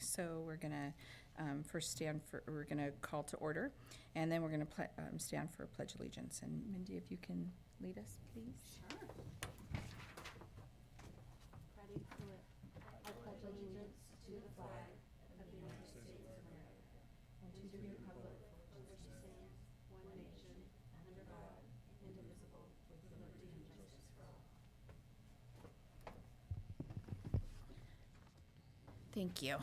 so we're gonna we're gonna call to order, and then we're gonna stand for Pledge Allegiance. And Mindy, if you can lead us, please. Sure. Ready to it. I pledge allegiance to the flag of the United States of America and to the republic for which it stands, one nation, under God, indivisible, with liberty and justice for all. Thank you.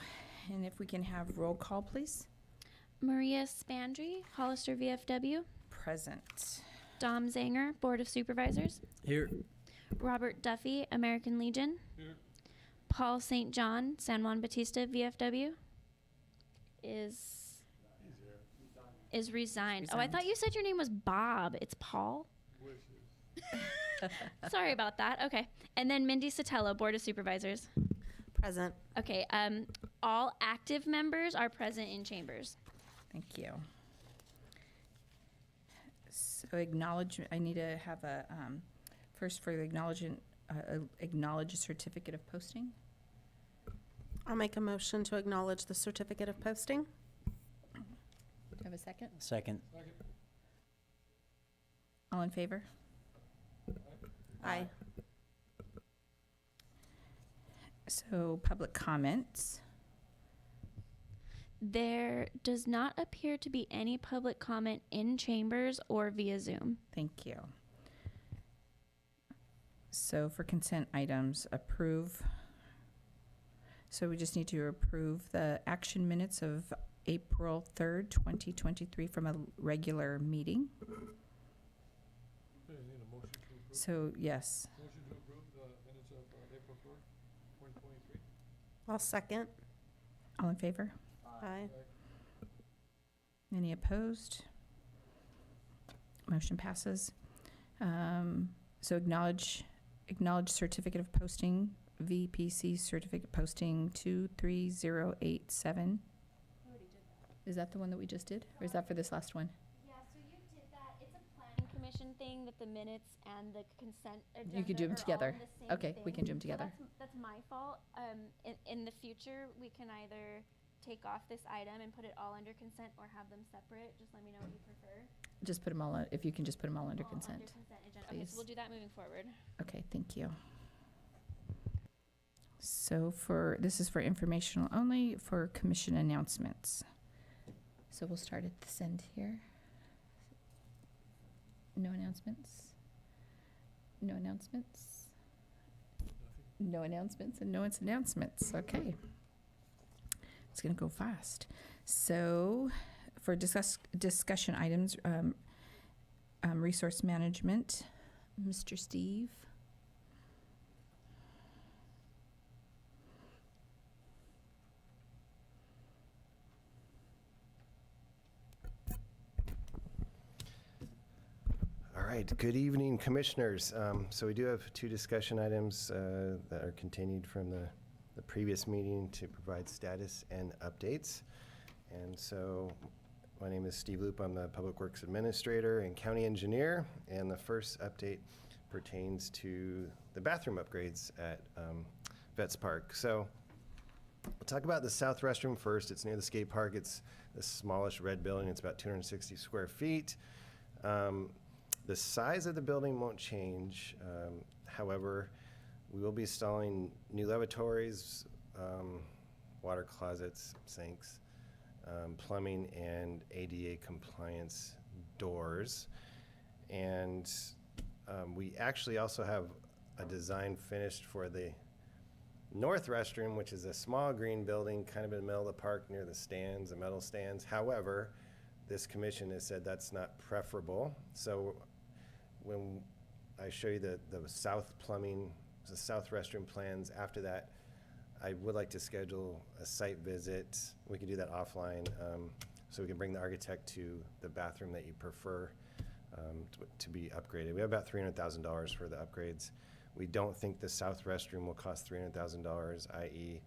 And if we can have roll call, please. Maria Spandry, Hollister VFW. Present. Dom Zanger, Board of Supervisors. Here. Robert Duffy, American Legion. Here. Paul St. John, San Juan Bautista VFW. Is resigned. Oh, I thought you said your name was Bob. It's Paul? Sorry about that. Okay. And then Mindy Sotelo, Board of Supervisors. Present. Okay. All active members are present in chambers. Thank you. So I need to have a, first for the acknowledge a certificate of posting. I'll make a motion to acknowledge the certificate of posting. Do you have a second? Second. All in favor? Aye. So public comments. There does not appear to be any public comment in chambers or via Zoom. Thank you. So for consent items, approve. So we just need to approve the action minutes of April 3rd, 2023 from a regular meeting. So, yes. Motion to approve the minutes of April 4th, 2023. I'll second. All in favor? Aye. Any opposed? Motion passes. So acknowledge certificate of posting, VPC certificate posting 23087. Is that the one that we just did? Or is that for this last one? Yeah, so you did that. It's a planning commission thing that the minutes and the consent agenda You could do them are all together. the same Okay, we can do them thing. So together. that's my fault. In the future, we can either take off this item and put it all under consent or have them separate. Just let me know what you prefer. Just put them all, if you can just put them all under All consent. Under consent agenda. Okay, please. so we'll do that moving forward. Okay, thank you. So this is for informational only for commission announcements. So we'll start at this end here. No announcements? No announcements? No announcements and no announcements. Okay. It's going to go fast. So for discussion items, resource management, Mr. Steve. All right, good evening, commissioners. So we do have two discussion items that are continued from the previous meeting to provide status and updates. And so my name is Steve Loop. I'm the Public Works Administrator and County Engineer. And the first update pertains to the bathroom upgrades at Vets Park. So we'll talk about the south restroom first. It's near the skate park. It's the smallest red building. It's about 260 square feet. The size of the building won't change. However, we will be installing new lavatories, water closets, sinks, plumbing, and ADA compliance doors. And we actually also have a design finished for the north restroom, which is a small green building kind of in the middle of the park near the stands, the metal stands. However, this commission has said that's not preferable. So when I show you the south plumbing, the south restroom plans, after that, I would like to schedule a site visit. We can do that offline, so we can bring the architect to the bathroom that you prefer to be upgraded. We have about $300,000 for the upgrades. We don't think the south restroom will cost $300,000, i.e.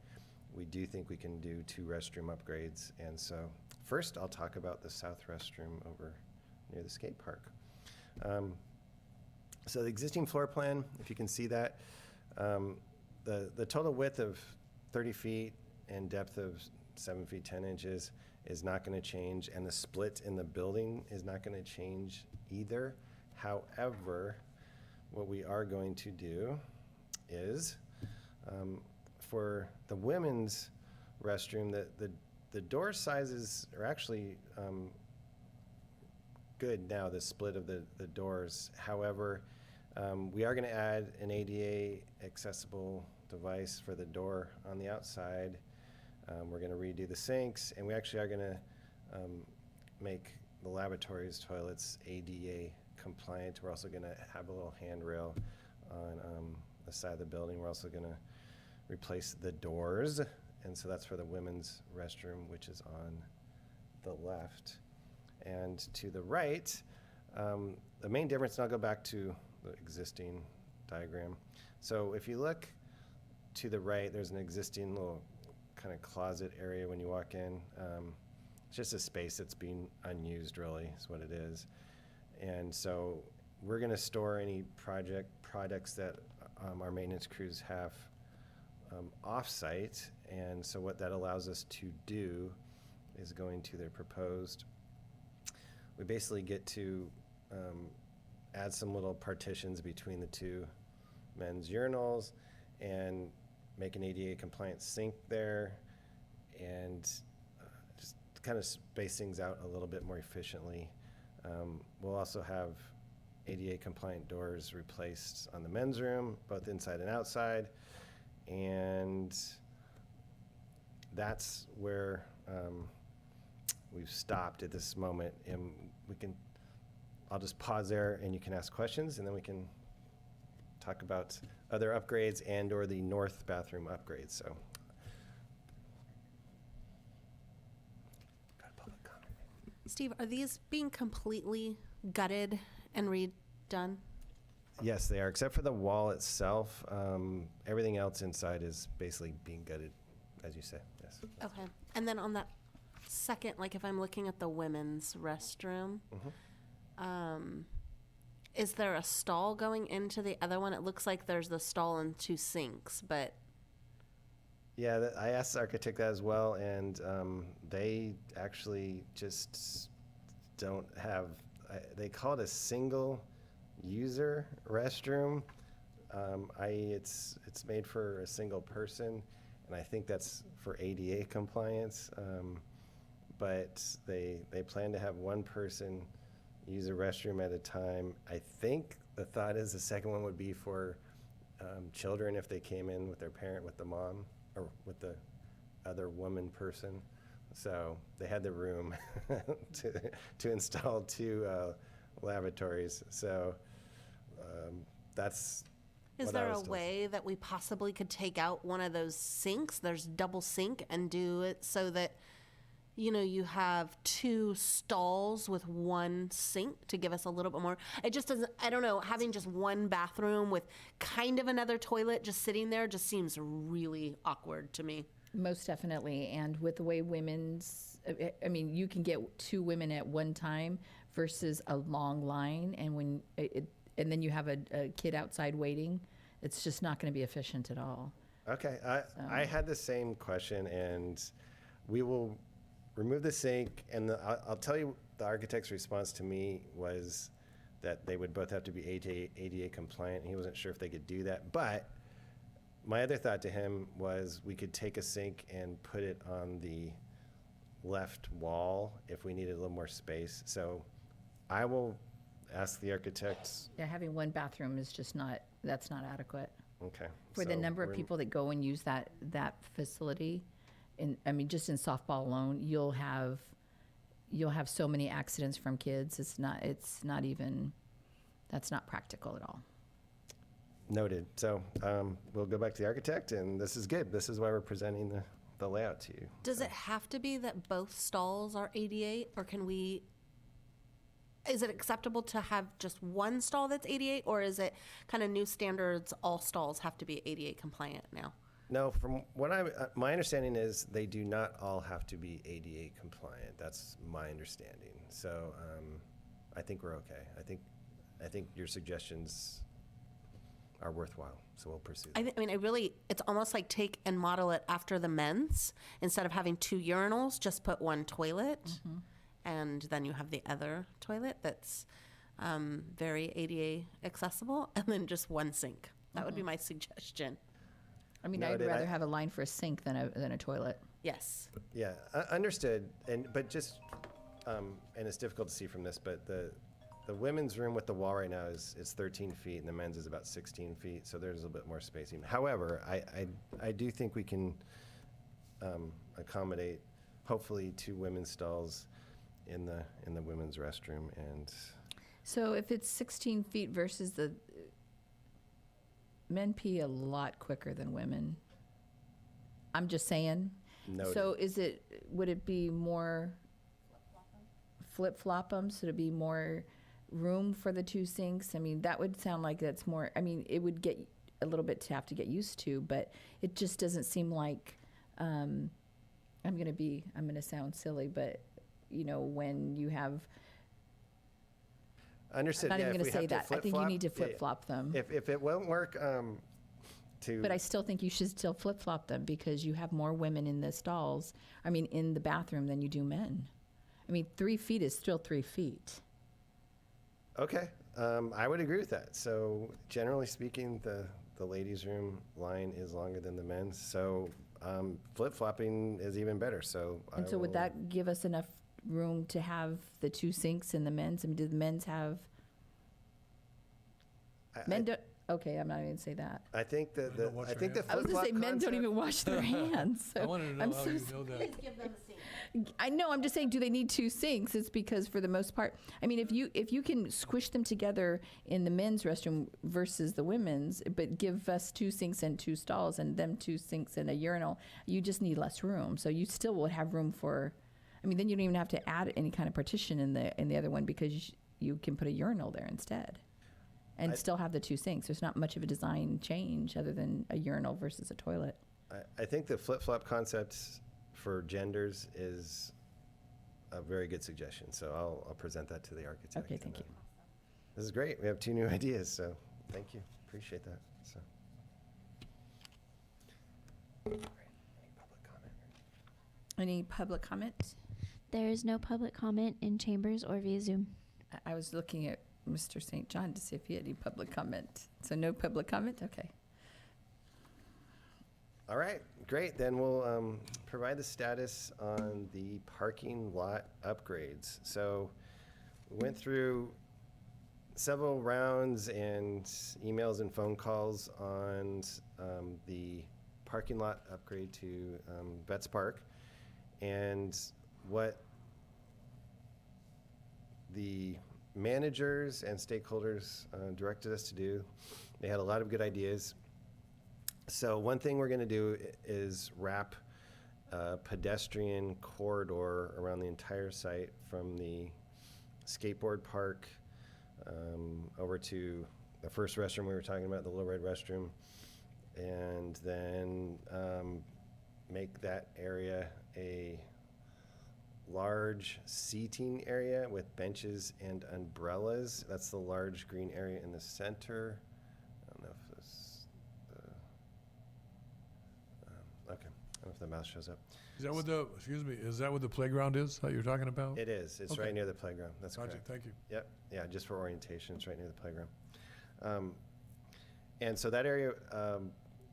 we do think we can do 2 restroom upgrades. And so first I'll talk about the south restroom over near the skate park. So the existing floor plan, if you can see that, the total width of 30 feet and depth of 7 feet 10 inches is not going to change, and the split in the building is not going to change either. However, what we are going to do is, for the women's restroom, the door sizes are actually good now, the split of the doors. However, we are going to add an ADA accessible device for the door on the outside. We're going to redo the sinks, and we actually are going to make the lavatories, toilets ADA compliant. We're also going to have a little handrail on the side of the building. We're also going to replace the doors, and so that's for the women's restroom, which is on the left. And to the right, the main difference, and I'll go back to the existing diagram. So if you look to the right, there's an existing little kind of closet area when you walk in. It's just a space that's being unused, really, is what it is. And so we're going to store any products that our maintenance crews have off-site. And so what that allows us to do is going to their proposed, we basically get to add some little partitions between the two men's urinals and make an ADA compliant sink there, and just kind of space things out a little bit more efficiently. We'll also have ADA compliant doors replaced on the men's room, both inside and outside, and that's where we've stopped at this moment. And I'll just pause there, and you can ask questions, and then we can talk about other upgrades and or the north bathroom upgrades. So, public comment. Steve, are these being completely gutted and redone? Yes, they are, except for the wall itself. Everything else inside is basically being gutted, as you say. Yes. Okay. And then on that second, like if I'm looking at the women's restroom, is there a stall going into the other one? It looks like there's the stall and two sinks, but Yeah, I asked the architect that as well, and they actually just don't have, they call it a single user restroom. It's made for a single person, and I think that's for ADA compliance. But they plan to have one person use a restroom at a time. I think the thought is the second one would be for children if they came in with their parent, with the mom, or with the other woman person. So they had the room to install two lavatories. So that's is what I there a was told. way that we possibly could take out one of those sinks? There's double sink, and do it so that, you know, you have two stalls with one sink to give us a little bit more. It just doesn't, I don't know, having just one bathroom with kind of another toilet just sitting there just seems really awkward to me. Most definitely, and with the way women's, I mean, you can get two women at one time versus a long line, and and then you have a kid outside waiting, it's just not going to be efficient at all. Okay, I had the same question, and we will remove the sink, and I'll tell you the architect's response to me was that they would both have to be ADA compliant, and he wasn't sure if they could do that. But my other thought to him was we could take a sink and put it on the left wall if we needed a little more space. So I will ask the architects. Yeah, having one bathroom is just that's not adequate. Okay. For the so number of we're- people that go and use that facility, I mean, just in softball alone, you'll have so many accidents from kids. That's not practical at all. Noted. So we'll go back to the architect, and this is good. This is why we're presenting the layout to you. Does it have to be that both stalls are ADA, or is it acceptable to have just one stall that's ADA, or is it kind of new standards, all stalls have to be ADA compliant now? No, from what my understanding is they do not all have to be ADA compliant. That's my understanding. So I think we're okay. I think your suggestions are worthwhile. So we'll pursue that. I mean, it's almost like take and model it after the men's. Instead of having 2 urinals, just put 1 toilet. And then you have the other toilet that's very ADA accessible, and then just 1 sink. That would be my suggestion. I mean, No, I'd did rather I- have a line for a sink than a toilet. Yes. Yeah, understood. But just, and it's difficult to see from this, but the women's room with the wall right now is 13 feet, and the men's is about 16 feet, so there's a little bit more spacing. However, I do think we can accommodate, hopefully, 2 women's stalls in the women's restroom, and So if it's 16 feet versus the men pee a lot quicker than women. I'm just saying. noted. So would it be more flip-flop them, so to be more room for the 2 sinks? I mean, that would sound like that's more, I mean, it would get a little bit to have to get used to, but it just doesn't seem like, I'm gonna sound silly, but, when you have, Understood. I'm not Yeah, even if gonna we say have to that. I think you flip-flop, need to yeah, flip-flop them. If it won't work, But I still think you should still flip-flop them because you have more women in the stalls, in the bathroom than you do men. 3 feet is still 3 feet. Okay, I would agree with that. So generally speaking, the ladies' room line is longer than the men's. So flip-flopping is even better. So And so would that give us enough room to have the 2 sinks in the men's? Do the men's have, men don't, okay, I'm not even gonna say that. I think the don't wash I your think the hands. I was gonna say flip-flop men don't concept- even wash their hands. I So wanted to know I'm how so you sorry. know that. Please give them a sink. I know, I'm just saying, do they need 2 sinks? It's because for the most part, if you can squish them together in the men's restroom versus the women's, but give us 2 sinks and 2 stalls and them 2 sinks and a urinal, you just need less room. So you still will have room for, then you don't even have to add any kind of partition in the other one because you can put a urinal there instead. And still have the 2 sinks. There's not much of a design change other than a urinal versus a toilet. I think the flip-flop concept for genders is a very good suggestion. So I'll present that to the architect. Okay, thank you. This is great. We have 2 new ideas. So thank you. Appreciate that. So. Any public comment? Any public comment? There is no public comment in chambers or via Zoom. I was looking at Mr. St. John to see if he had any public comment. So no public comment? Okay. All right, great. Then we'll provide the status on the parking lot upgrades. So we went through several rounds and emails and phone calls on the parking lot upgrade to Betts Park. And what the managers and stakeholders directed us to do, they had a lot of good ideas. So one thing we're going to do is wrap a pedestrian corridor around the entire site from the skateboard park over to the first restroom we were talking about, the Little Red restroom, and then make that area a large seating area with benches and umbrellas. That's the large green area in the center. I don't know if this, okay, I don't know if the mouse shows up. Is that what is that what the playground is that you're talking about? It is, it's Okay. right near the playground, that's Gotcha, correct. thank you. Yep, yeah, just for orientation, it's right near the playground. And so that area,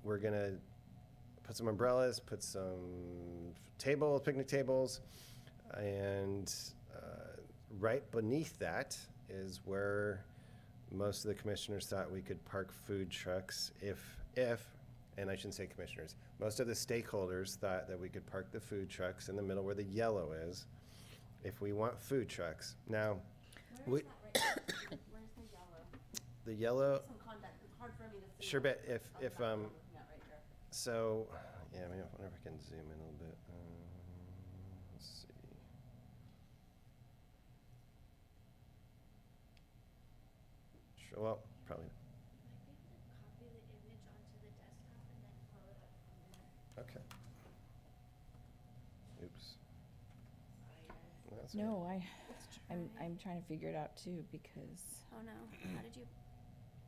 we're gonna put some umbrellas, put some tables, picnic tables, and right beneath that is where most of the commissioners thought we could park food trucks if, and I shouldn't say commissioners, most of the stakeholders thought that we could park the food trucks in the middle where the yellow is, if we want food trucks. Now, Where is that right now? Where's the yellow? the yellow, Some context. It's hard for me to see. sure bet, if, on the if, back I'm looking at right here. so, yeah, I wonder if I can zoom in a little bit. Let's see. Sure, well, probably. Copy the image onto the desktop and then blow it up from there. Okay. Oops. That's No, all right. I'm trying to figure it out too because Oh no. How did you?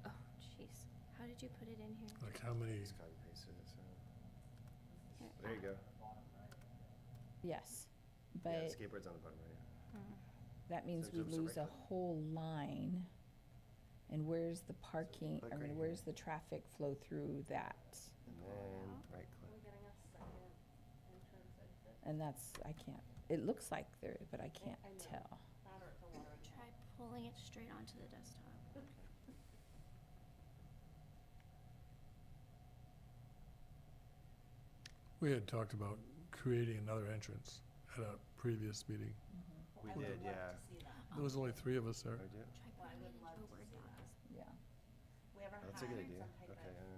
Oh, jeez. How did did you put it in here? Like how many, Just copy and paste it, so. Here, There you go. Yes, Yeah, but skateboard's on the bottom right. that means So we it's a lose a right whole line. And where's the parking, click I right mean, here. where's the traffic flow through that? And then right Are click. we getting a second entrance exit? And that's, I can't, it looks like there, but I can't I know. tell. That or it's a water Try pulling it straight onto the desktop. we had talked about creating another entrance at a previous meeting. We I would did, love yeah. to see that. There was only 3 of us there. Oh, we do? Try Well, I putting would it love into a to Word see doc. that. Yeah. We ever That's a had good idea. some type Okay. of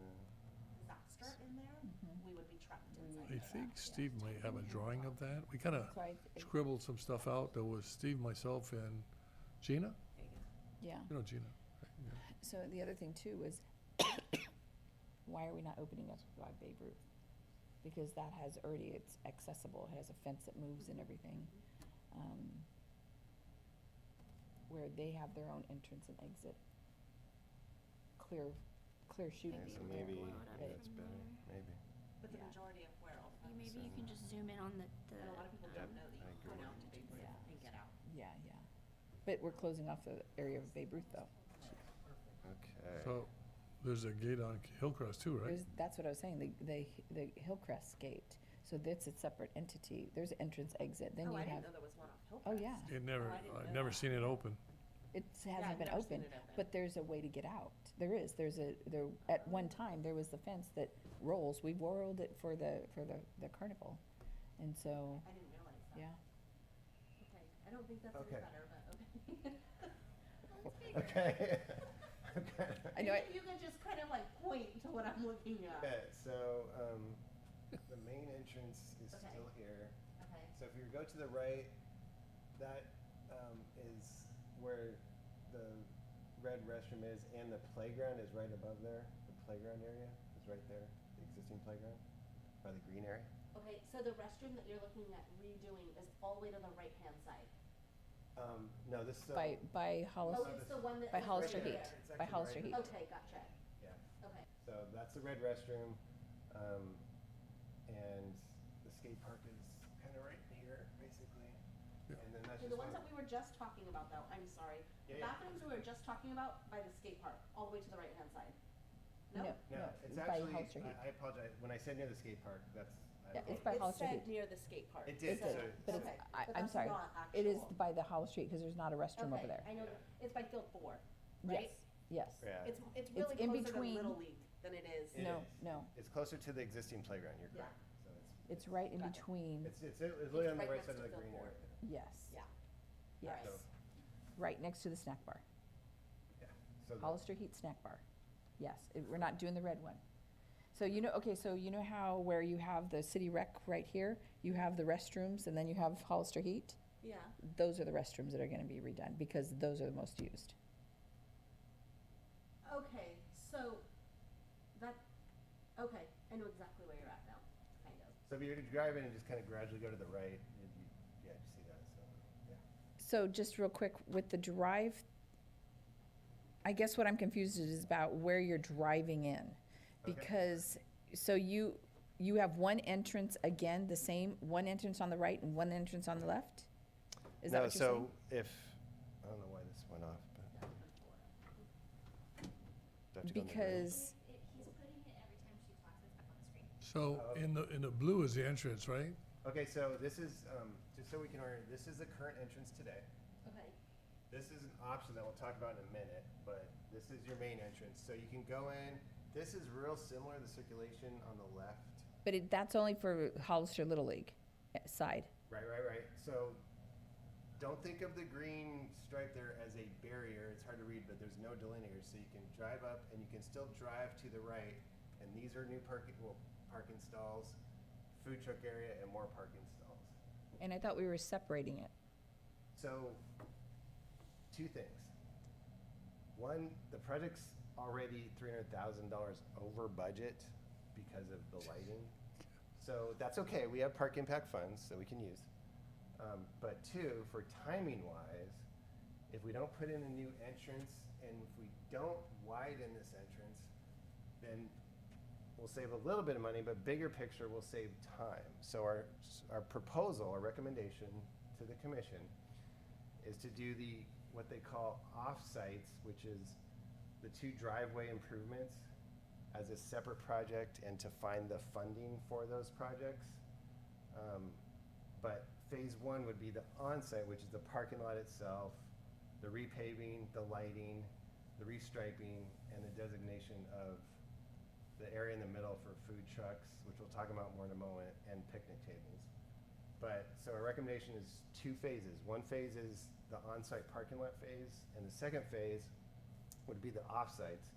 disaster in there, we would be trapped inside. I think Steve might have a drawing of that. We kind of So I, scribbled some stuff out. There was Steve, myself, and Gina. yeah, You know Gina, right? Yeah. so the other thing too was, why are we not opening up by Babe Ruth? Because that has already, it's accessible, it has a fence that moves and everything. Where they have their own entrance and exit. Clear shooting. Yeah, so Maybe maybe, blow it up yeah, that's from better, there. maybe. But the Yeah. majority of where all You, maybe you can just zoom in on the and a lot of people Yep, don't know that I you can agree. go down to Babe Ruth Yeah. and get out. Yeah, yeah. But we're closing off the area of Babe Ruth though. Okay. So there's a gate on Hillcrest too, right? That's what I was saying, the Hillcrest gate. So that's a separate entity. There's entrance, exit, then you Oh, I have, didn't know there was one off Hillcrest. oh yeah, It never, I didn't I've know never that. seen it open. it Yeah, hasn't I've been never seen open, it open. but there's a way to get out. There's at one time, there was the fence that rolls. We rolled it for the carnival. And so, I didn't realize that. yeah. Okay, I don't think that's any Okay. better, but okay. Okay. Okay. I know, Maybe if you could just kind of like point to what I'm looking at. Okay, so, the main entrance is Okay. still here. Okay. So if you go to the right, that, is where the red restroom is, and the playground is right above there. The playground area is right there, the existing playground, by the green area. Okay, so the restroom that you're looking at redoing is all the way to the right-hand side. No, this, so. by Hollis, Oh, it's the one that. by is Hollister right Heat, there. It's by actually Hollister right Heat. Okay, gotcha. Yeah. Okay. So that's the red restroom, and the skate park is kind of right here, basically. Yeah. And then that's Okay, just the ones one. that we were just talking about though, I'm sorry. The Yeah, yeah. bathrooms we were just talking about by the skate park, all the way to the right-hand side. No? No, it's by actually, Hollister Heat. I apologize, when I said near the skate park, that's. I Yeah, it's apologize. by Hollister It Heat. said near the skate park. It did, It did, so- but it's, Okay, but I'm that's sorry, not it is actual. by the Hollis Street, because there's not a restroom over Okay, there. I know, Yeah. it's by field 4, right? Yes, yes. Yeah. It's really in closer to between- Little League than it is. It No, is. no, It's closer to the existing playground, you're Yeah. correct. So it's right in Gotcha. between, it's literally on the right right next side of to the Field green 4. area. yes. Yeah. Yes, Alright. So, right next to the snack bar. yeah. So the- Hollister Heat Snack Bar. Yes, we're not doing the red one. So okay, so you know how where you have the city rec right here, you have the restrooms and then you have Hollister Heat? Yeah. Those are the restrooms that are gonna be redone because those are the most used. Okay, so okay, I know exactly where you're at now, kind of. So if you're driving and just kind of gradually go to the right, yeah, you see that, so, yeah. So just real quick, with the drive, I guess what I'm confused is about where you're driving in. Okay. Because, so you have one entrance, again, the same, one entrance on the right and one entrance on the left? Is that No, what you're saying? so if, I don't know why this went off, but. Do I have to go in the room? Because, He's putting it every time she talks, it's up on the screen. So Oh, in the blue is the entrance, right? Okay, so this is, just so we can orient, this is the current entrance today. Okay. This is an option that we'll talk about in a minute, but this is your main entrance. So you can go in, this is real similar to the circulation on the left. but that's only for Hollister Little League side. Right. So don't think of the green stripe there as a barrier. It's hard to read, but there's no delineators. So you can drive up and you can still drive to the right. And these are new parking stalls, food truck area, and more parking stalls. And I thought we were separating it. So, two things. One, the project's already $300,000 over budget because of the lighting. So that's okay, we have park impact funds that we can use. But two, for timing wise, if we don't put in a new entrance and if we don't widen this entrance, then we'll save a little bit of money, but bigger picture, we'll save time. So our proposal, our recommendation to the commission is to do what they call off-sites, which is the 2 driveway improvements as a separate project and to find the funding for those projects. But phase 1 would be the on-site, which is the parking lot itself, the repaving, the lighting, the restriping, and the designation of the area in the middle for food trucks, which we'll talk about more in a moment, and picnic tables. But, so our recommendation is 2 phases. One phase is the on-site parking lot phase, and the second phase would be the off-sites,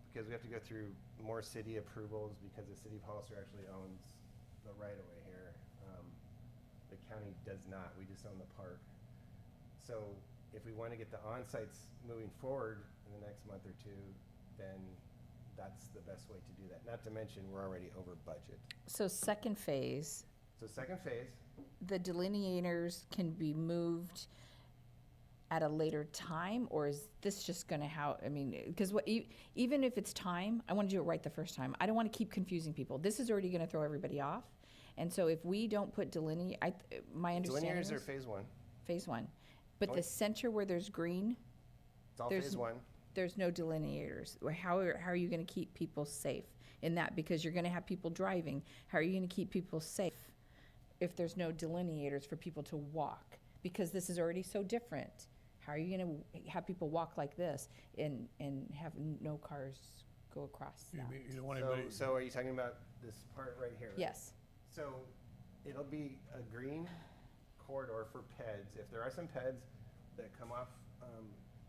because we have to go through more city approvals because the city of Hollister actually owns the right-of-way here. The county does not, we just own the park. So if we want to get the on-sites moving forward in the next month or 2, then that's the best way to do that. Not to mention, we're already over budget. So second phase, So second phase, the delineators can be moved at a later time, or is this just gonna because even if it's time, I wanna do it right the first time. I don't wanna keep confusing people. This is already gonna throw everybody off. And so if we don't put my understanding delineators are is phase 1. phase 1. But Oh. the center where there's green, It's all There's phase 1. there's no delineators. How are you gonna keep people safe in that? Because you're gonna have people driving. How are you gonna keep people safe if there's no delineators for people to walk? Because this is already so different. How are you gonna have people walk like this and have no cars go across You that? mean, you don't want anybody, So are you talking about this part right here? Yes, So it'll be a green corridor for PEDs. If there are some PEDs that come off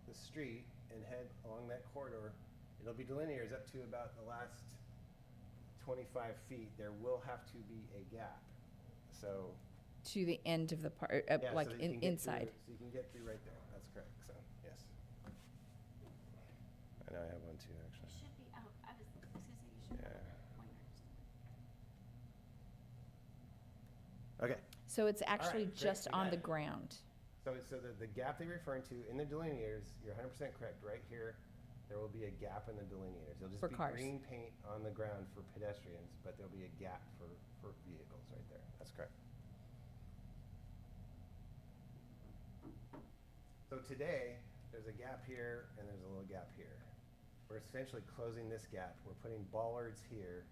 the street and head along that corridor, it'll be delineators up to about the last 25 feet. There will have to be a gap. So, to the end of the part, yeah, like so that you can get inside. through- So you can get through right there. That's correct. So, yes. I know I have one too, It actually. should be out. I was gonna say you should Yeah. have pointers. Okay. So it's actually great, just we on got the it. ground. So the gap they're referring to in the delineators, you're 100% correct. Right here, there will be a gap in the delineators. It'll just For be cars. green paint on the ground for pedestrians, but there'll be a gap for vehicles right there. That's correct. So today, there's a gap here and there's a little gap here. We're essentially closing this gap. We're putting bollards here.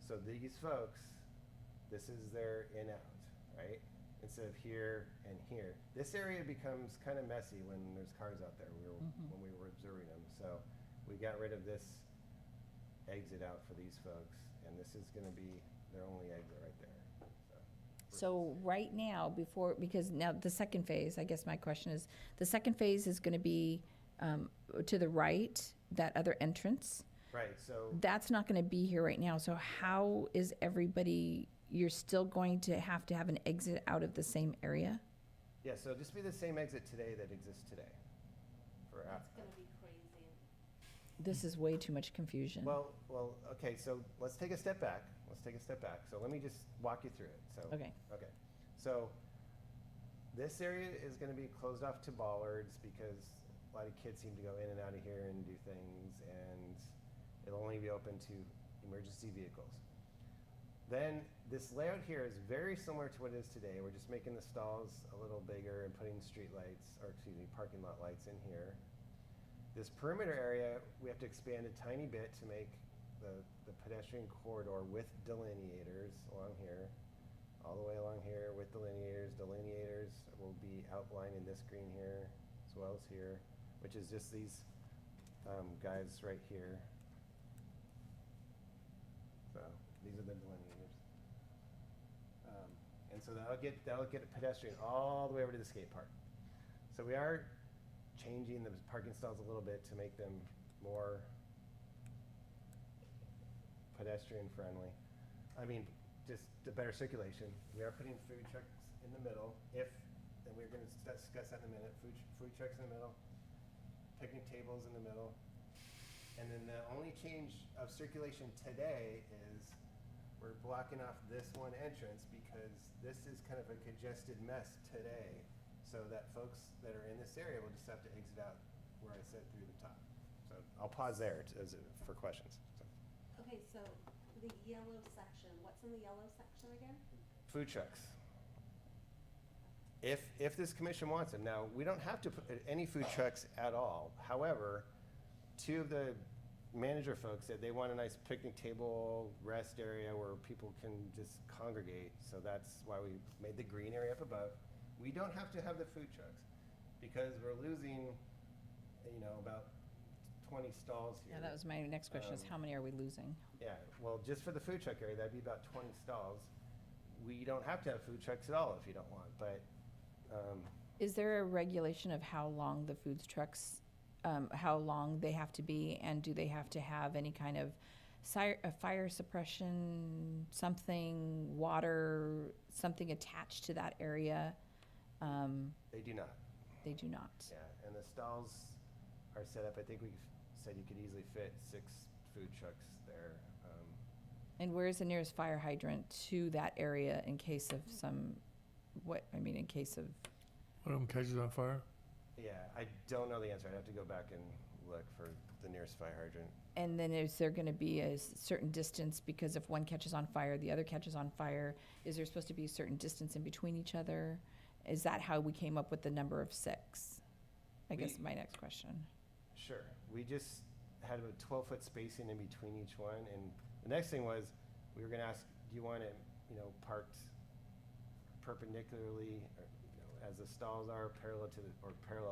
So these folks, this is their in-out, right? Instead of here and here. This area becomes kind of messy when there's cars out there. When we were observing them. So we got rid of this exit out for these folks, and this is going to be their only exit right there. So right now, because now the second phase, I guess my question is, the second phase is gonna be to the right, that other entrance. Right. So That's not gonna be here right now, so how is everybody, you're still going to have an exit out of the same area? yeah. So just be the same exit today that exists today. For That's gonna be crazy. This is way too much confusion. well. Okay. So let's take a step back. So let me just walk you through it. So Okay. Okay. So this area is going to be closed off to bollards because a lot of kids seem to go in and out of here and do things, and it'll only be open to emergency vehicles. Then this layout here is very similar to what it is today. We're just making the stalls a little bigger and putting street lights, or excuse me, parking lot lights in here. This perimeter area, we have to expand a tiny bit to make the pedestrian corridor with delineators along here, all the way along here with delineators. Delineators will be outlined in this green here as well as here, which is just these guys right here. So these are the delineators. And so that'll get a pedestrian all the way over to the skate park. So we are changing the parking stalls a little bit to make them more pedestrian friendly. I mean, just the better circulation. We are putting food trucks in the middle. And we're going to discuss that in a minute. Food trucks in the middle, picnic tables in the middle. And then the only change of circulation today is we're blocking off this one entrance because this is kind of a congested mess today. So that folks that are in this area will just have to exit out where I said through the top. So I'll pause there for questions. So. so the yellow section, what's in the yellow section again? Food trucks. If this commission wants them. Now, we don't have to put any food trucks at all. However, two of the manager folks said they want a nice picnic table, rest area where people can just congregate. So that's why we made the green area up above. We don't have to have the food trucks because we're losing, about 20 stalls here. Yeah, that was my next question, is how many are we losing? Yeah, well, just for the food truck area, that'd be about 20 stalls. We don't have to have food trucks at all if you don't want, but, Is there a regulation of how long the food trucks, how long they have to be, and do they have to have any kind of fire suppression, something, water, something attached to that area? they do not. They do not. Yeah, and the stalls are set up, I think we said you could easily fit 6 food trucks there. And where is the nearest fire hydrant to that area in case of in case of, One of them catches on fire? Yeah, I don't know the answer. I'd have to go back and look for the nearest fire hydrant. and then is there gonna be a certain distance, because if one catches on fire, the other catches on fire, is there supposed to be a certain distance in between each other? Is that how we came up with the number of 6? I guess my next question. Sure. We just had a 12-foot spacing in between each one, and the next thing was, we were gonna ask, do you want it, parked perpendicularly, or, as the stalls are, parallel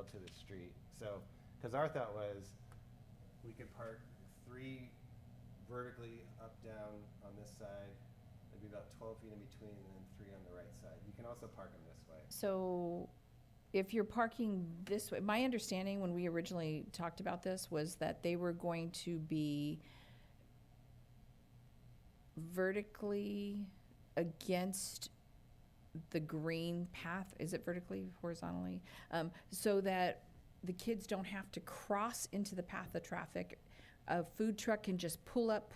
to the street? So, because our thought was, we could park 3 vertically up, down on this side, there'd be about 12 feet in between, and then 3 on the right side. You can also park them this way. So if you're parking this way, my understanding when we originally talked about this was that they were going to be vertically against the green path. Is it vertically, horizontally? So that the kids don't have to cross into the path of traffic. A food truck can just pull up,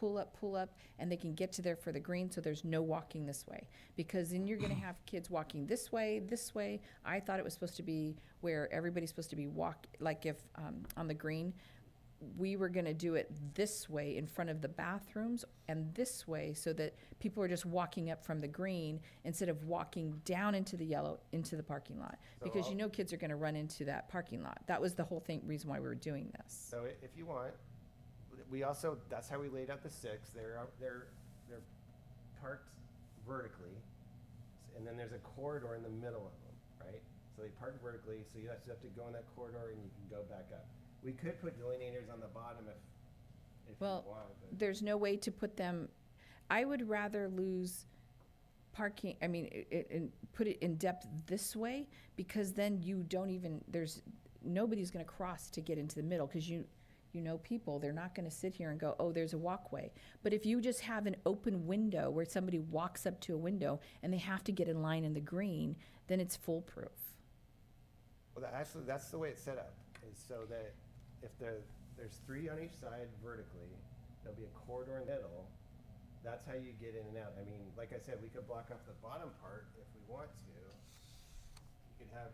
and they can get to there for the green, so there's no walking this way. Because then you're gonna have kids walking this way. I thought it was supposed to be where everybody's supposed to be like if, on the green, we were gonna do it this way in front of the bathrooms and this way so that people are just walking up from the green instead of walking down into the yellow, into the parking lot. So Because kids are gonna run into that parking lot. That was the whole reason why we were doing this. So if you want, we also, that's how we laid out the 6. They're parked vertically, and then there's a corridor in the middle of them, right? So they park vertically, so you have to go in that corridor and you can go back up. We could put delineators on the bottom if you Well, want. But there's no way to put them, I would rather lose parking, and put it in depth this way, because then you don't even, nobody's gonna cross to get into the middle, because people, they're not gonna sit here and go, oh, there's a walkway. But if you just have an open window where somebody walks up to a window and they have to get in line in the green, then it's foolproof. Well, actually, that's the way it's set up, is so that if there's 3 on each side vertically, there'll be a corridor in the middle. That's how you get in and out. Like I said, we could block off the bottom part if we want to. You could have,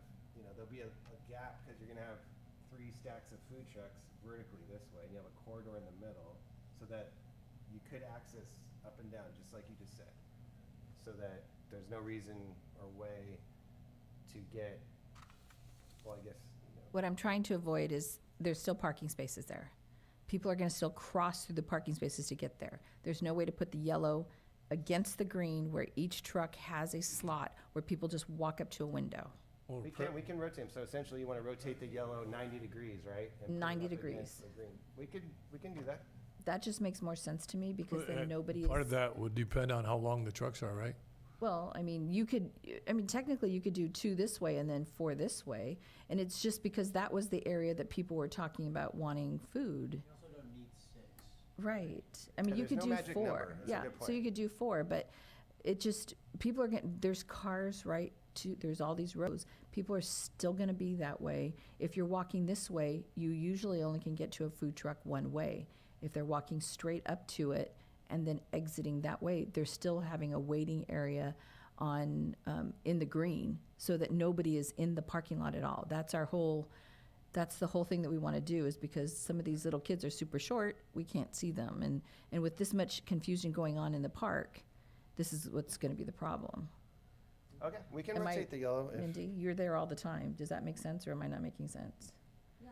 there'll be a gap, because you're gonna have 3 stacks of food trucks vertically this way, and you have a corridor in the middle, so that you could access up and down, just like you just said. So that there's no reason or way to get, well, I guess, What I'm trying to avoid is, there's still parking spaces there. People are gonna still cross through the parking spaces to get there. There's no way to put the yellow against the green where each truck has a slot where people just walk up to a window. Or we can rotate them. So essentially, you want to rotate the yellow 90 degrees, right? And put it 90 up against degrees. the green. We can do that. That just makes more sense to me, because then nobody Part of is, that would depend on how long the trucks are, right? well, technically you could do 2 this way and then 4 this way. And it's just because that was the area that people were talking about wanting food. You also don't need 6. Right. Yeah, You there's could no do magic 4. number. That's a Yeah, good so point. you could do 4, but it just, people are getting, there's cars, right, there's all these roads. People are still gonna be that way. If you're walking this way, you usually only can get to a food truck one way. If they're walking straight up to it and then exiting that way, they're still having a waiting area on, in the green, so that nobody is in the parking lot at all. That's our whole that's the whole thing that we want to do, is because some of these little kids are super short, we can't see them. And with this much confusion going on in the park, this is what's going to be the problem. Okay, we can Am I- rotate the yellow. if- Mindy, you're there all the time. Does that make sense, or am I not making sense? Yeah,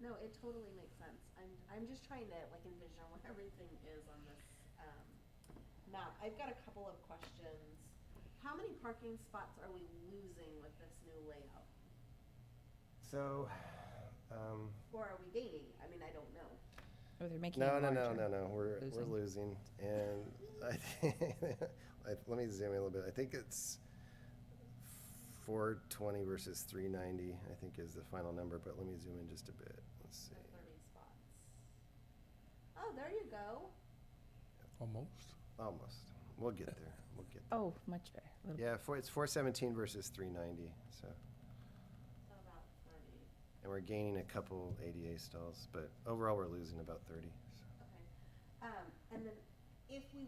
no, it totally makes sense. I'm just trying to like envision what everything is on this, map. I've got a couple of questions. How many parking spots are we losing with this new layout? So, Or are we gaining? I mean, I don't know. Or they're making no, it no, no, larger? no, no, we're Losing. losing. And I think, let me zoom in a little bit. I think it's 420 versus 390, I think is the final number, but let me zoom in just a bit. Let's see. So 30 spots. Oh, there you go. Almost. Almost. We'll get there. We'll get there. Oh, much better. A little- Yeah, it's 417 versus 390, so. So about 30. And we're gaining a couple ADA stalls, but overall we're losing about 30. So. Okay. And then if we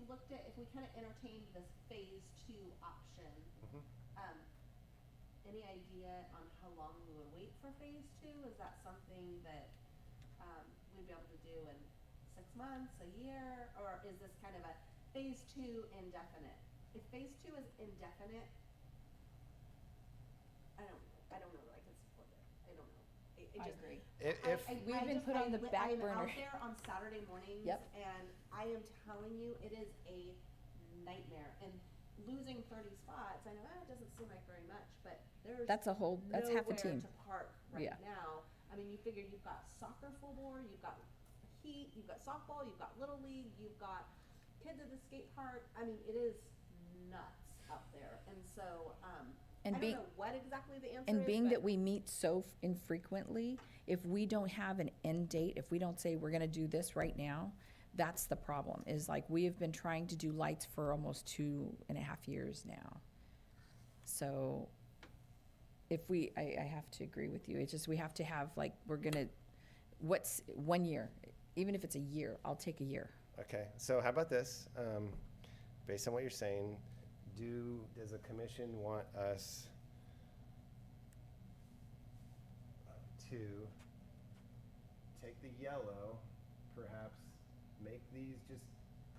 kind of entertained this phase 2 option, Mhm. any idea on how long we would wait for phase 2? Is that something that we'd be able to do in 6 months, a year, or is this kind of a phase 2 indefinite? If phase 2 is indefinite, I don't know that I can support it. I don't know. I just- agree. If, We've I been just- put on the back I'm burner. out there on Saturday mornings, Yep. and I am telling you, it is a nightmare. And losing 30 spots, I know it doesn't seem like very much, but there's That's half a nowhere team. to park right Yeah. now. I mean, you figure you've got soccer full board, you've got heat, you've got softball, you've got little league, you've got kids at the skate park. I mean, it is nuts out there. And so, And I being- don't know what exactly the answer And is, being but that we meet so infrequently, if we don't have an end date, if we don't say we're gonna do this right now, that's the problem, is like, we have been trying to do lights for almost 2.5 years now. So if I have to agree with you. It's just, we have to have, like, what's 1 year? Even if it's a year, I'll take a year. okay, so how about this? Based on what you're saying, does the commission want us to take the yellow, perhaps make these just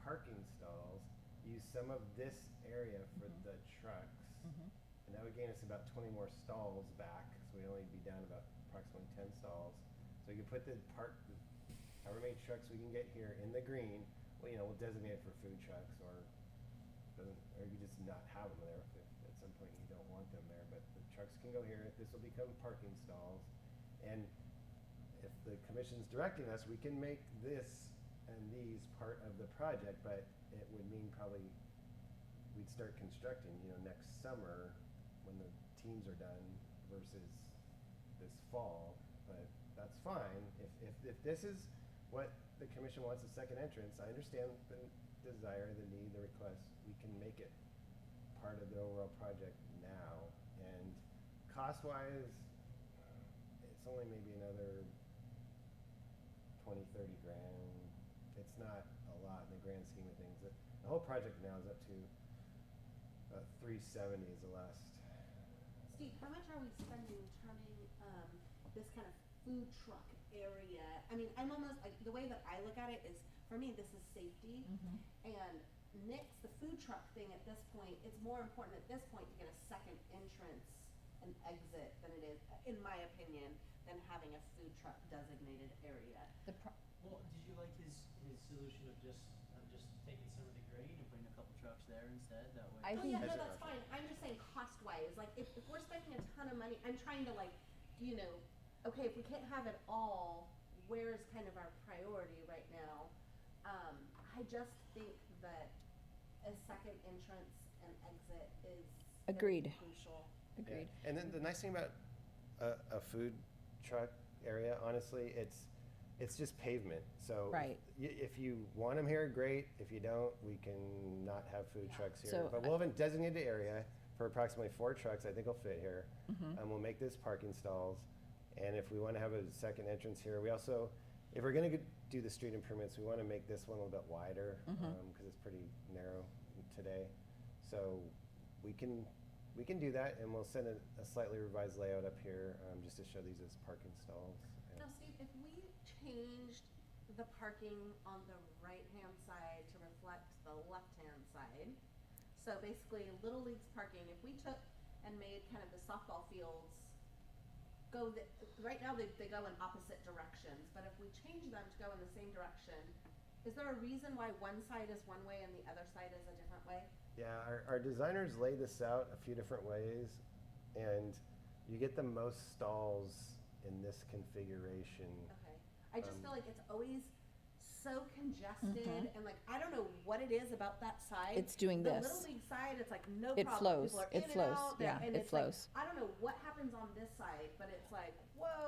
parking stalls, use some of this area for Mhm. the trucks, and that would gain us about 20 more stalls back, so we'd only be down about approximately 10 stalls. So you could put the however many trucks we can get here in the green. Well, we'll designate it for food trucks, or you just not have them there if at some point you don't want them there. But the trucks can go here. This will become parking stalls, and if the commission's directing us, we can make this and these part of the project. But it would mean probably we'd start constructing, next summer when the teams are done versus this fall. But that's fine. If this is what the commission wants, a second entrance, I understand the desire, the need, the request. We can make it part of the overall project now. And cost-wise, it's only maybe another 20, 30 grand. It's not a lot in the grand scheme of things. The whole project now is up to 370 is the last. Steve, how much are we spending turning this kind of food truck area? I mean, I'm almost like, the way that I look at it is, for me, this is safety. And Nick's, the food truck thing at this point, it's more important at this point to get a second entrance and exit than it is, in my opinion, than having a food truck designated area. Well, did you like his solution of just taking some of the grade and putting a couple trucks there instead? That way. I Oh, think yeah, no, That's that's an fine. I'm just saying cost-wise, like, if we're spending a ton of money, I'm trying to like, okay, if we can't have it all, where's kind of our priority right now? I just think that a second entrance and exit is gonna be Agreed. crucial. Agreed. Yeah. And then the nice thing about a food truck area, honestly, it's just pavement. So Right. if you want them here, great. If you don't, we can not have food Yeah. trucks here. So But we'll have a designated area for approximately 4 trucks I think will fit here. Mhm. And we'll make this parking stalls. And if we want to have a second entrance here, we also, if we're going to do the street improvements, we want to make this one a little bit wider because Mhm. it's pretty narrow today. So we can we can do that, and we'll send a slightly revised layout up here, just to show these as parking stalls. And- Now, Steve, if we changed the parking on the right-hand side to reflect the left-hand side, so basically Little League's parking, if we took and made kind of the softball fields go, right now they go in opposite directions, but if we change them to go in the same direction, is there a reason why one side is one way and the other side is a different way? Yeah, our designers laid this out a few different ways, and you get the most stalls in this configuration. Okay. I just feel like it's always so congested Mhm. and like, I don't know what it is about that side. It's doing The this. Little League side, it's like no It problem. flows. People are It in flows. and out. Yeah, and it it's like, flows. I don't know what happens on this side, but it's like, whoa.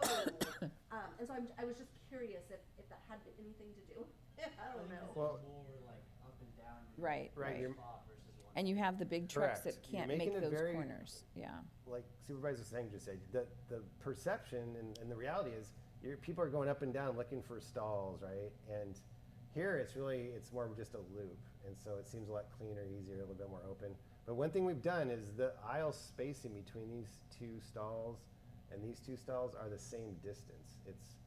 And so I was just curious if that had anything to do. I don't know. Well- More like up and down. in Right, one right. spot versus one. And you have the big trucks that Correct. You're can't make making it those very- corners, yeah. Like Supervisor Sang just said, the perception and the reality is, people are going up and down looking for stalls, right? And here, it's more of just a loop, and so it seems a lot cleaner, easier, a little bit more open. But one thing we've done is the aisle spacing between these two stalls and these two stalls are the same distance. It's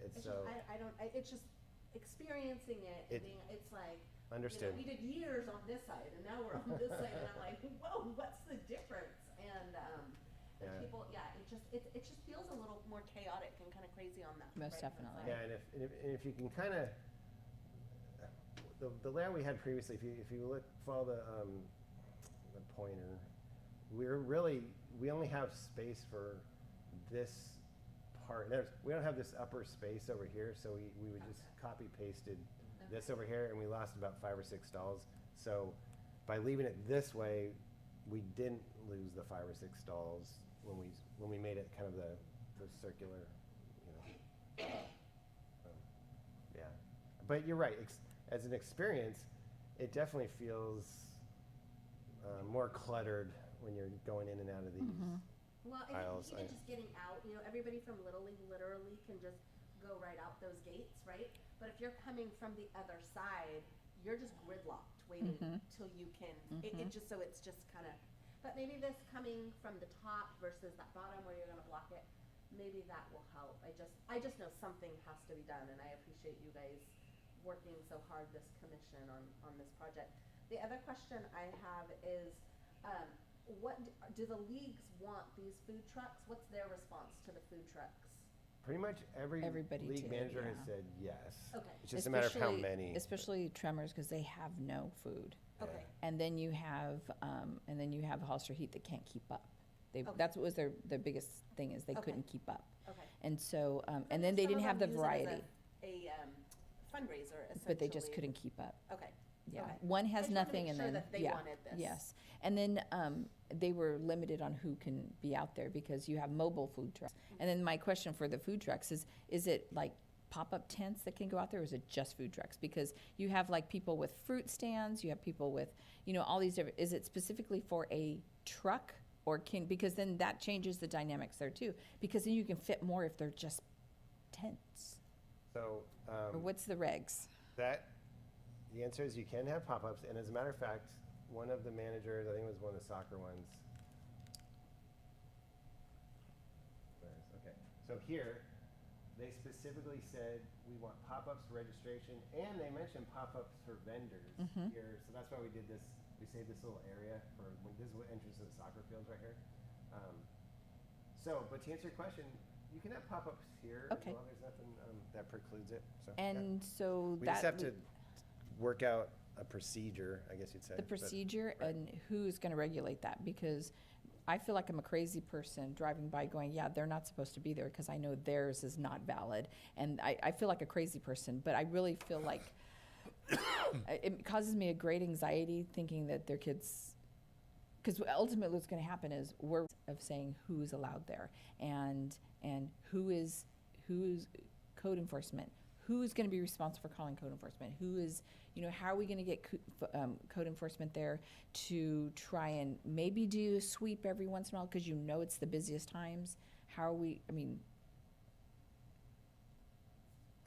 It's so, just, it's just experiencing it, and being, it's like, understood. we did years on this side, and now we're on this side, and I'm like, whoa, what's the difference? And Yeah. people, it just feels a little more chaotic and kind of crazy on that. Most right-hand definitely. side. Yeah, and if you can kind of, the layout we had previously, if you follow the pointer, we only have space for this part. We don't have this upper space over here, so we would just copy pasted this over here, and we lost about 5 or 6 stalls. So by leaving it this way, we didn't lose the 5 or 6 stalls when we made it kind of the circular, yeah. But you're right. As an experience, it definitely feels more cluttered when you're going in and out of these. Mhm. Well, I aisles, think even just getting out, everybody from Little League literally can just go right out those gates, right? But if you're coming from the other side, you're just gridlocked, waiting Mhm. till you can, Mhm. it just, so it's just kind of, but maybe this coming from the top versus that bottom where you're gonna block it, maybe that will help. I just know something has to be done, and I appreciate you guys working so hard, this commission, on this project. The other question I have is, what do the leagues want these food trucks? What's their response to the food trucks? Pretty much every Everybody league did, manager has yeah. said yes. Okay. It's just a matter of how Especially- many. Especially Tremors, because they have no food. Okay. And then you have Hollister Heat that can't keep up. Okay. That's what was their biggest thing, is they Okay. couldn't keep up. Okay. And so, But and then they some didn't of have the them use it as variety, A fundraiser, essentially. but they just couldn't keep up. Okay. Yeah, Okay. one I has just wanted to nothing make and sure then, that they yeah, wanted this. yes. And then, they were limited on who can be out there because you have mobile food trucks. And then my question for the food trucks is it like pop-up tents that can go out there, or is it just food trucks? Because you have like people with fruit stands, you have people with, all these different, is it specifically for a truck? Or because then that changes the dynamics there too, because then you can fit more if they're just tents. So, Or what's the regs? the answer is you can have pop-ups, and as a matter of fact, one of the managers, I think it was one of the soccer ones. Okay, so here, they specifically said, we want pop-ups for registration, and they mentioned pop-ups for vendors Mhm. here, so that's why we did this, we saved this little area for, this is what entrance to the soccer fields right here. But to answer your question, you can have pop-ups here as Okay. well, there's nothing that precludes it, so. yeah. And so We that. just have to work out a procedure, I guess you'd say. The but- procedure right. and who's gonna regulate that, because I feel like I'm a crazy person driving by going, yeah, they're not supposed to be there, because I know theirs is not valid. And I feel like a crazy person, but I really feel like it causes me a great anxiety thinking that their kids, because ultimately what's gonna happen is we're of saying who's allowed there and who's code enforcement, who's gonna be responsible for calling code enforcement, who is, how are we gonna get code enforcement there to try and maybe do a sweep every once in a while, because it's the busiest times? How are we,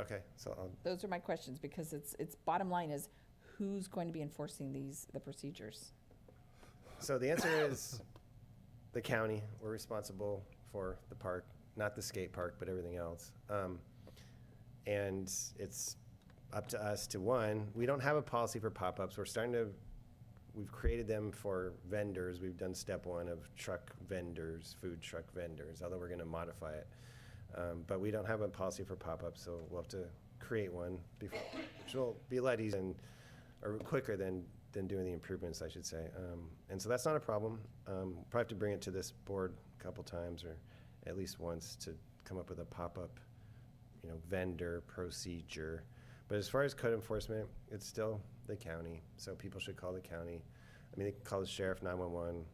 Okay, so those are my questions, because it's bottom line is who's going to be enforcing the procedures? the answer is the county, we're responsible for the park, not the skate park, but everything else. And it's up to us to, one, we don't have a policy for pop-ups. We've created them for vendors. We've done step one of truck vendors, food truck vendors, although we're going to modify it. But we don't have a policy for pop-ups, so we'll have to create one, which will be a lot easier or quicker than doing the improvements, I should say. And so that's not a problem. Probably have to bring it to this board a couple times or at least once to come up with a pop-up, vendor procedure. But as far as code enforcement, it's still the county, so people should call the county. I mean, they can call the sheriff, 911.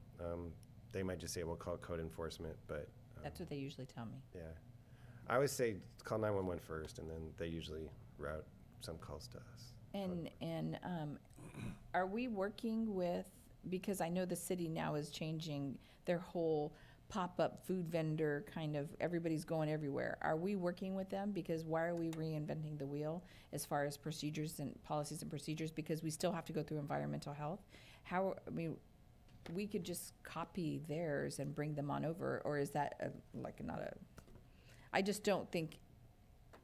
They might just say, we'll call code enforcement, but. That's what they usually tell me. Yeah. I always say call 911 first, and then they usually route some calls to us. And are we working with, because I know the city now is changing their whole pop-up food vendor kind of, everybody's going everywhere. Are we working with them? Because why are we reinventing the wheel as far as procedures and policies and procedures? Because we still have to go through environmental health. We could just copy theirs and bring them on over, or is that I just don't think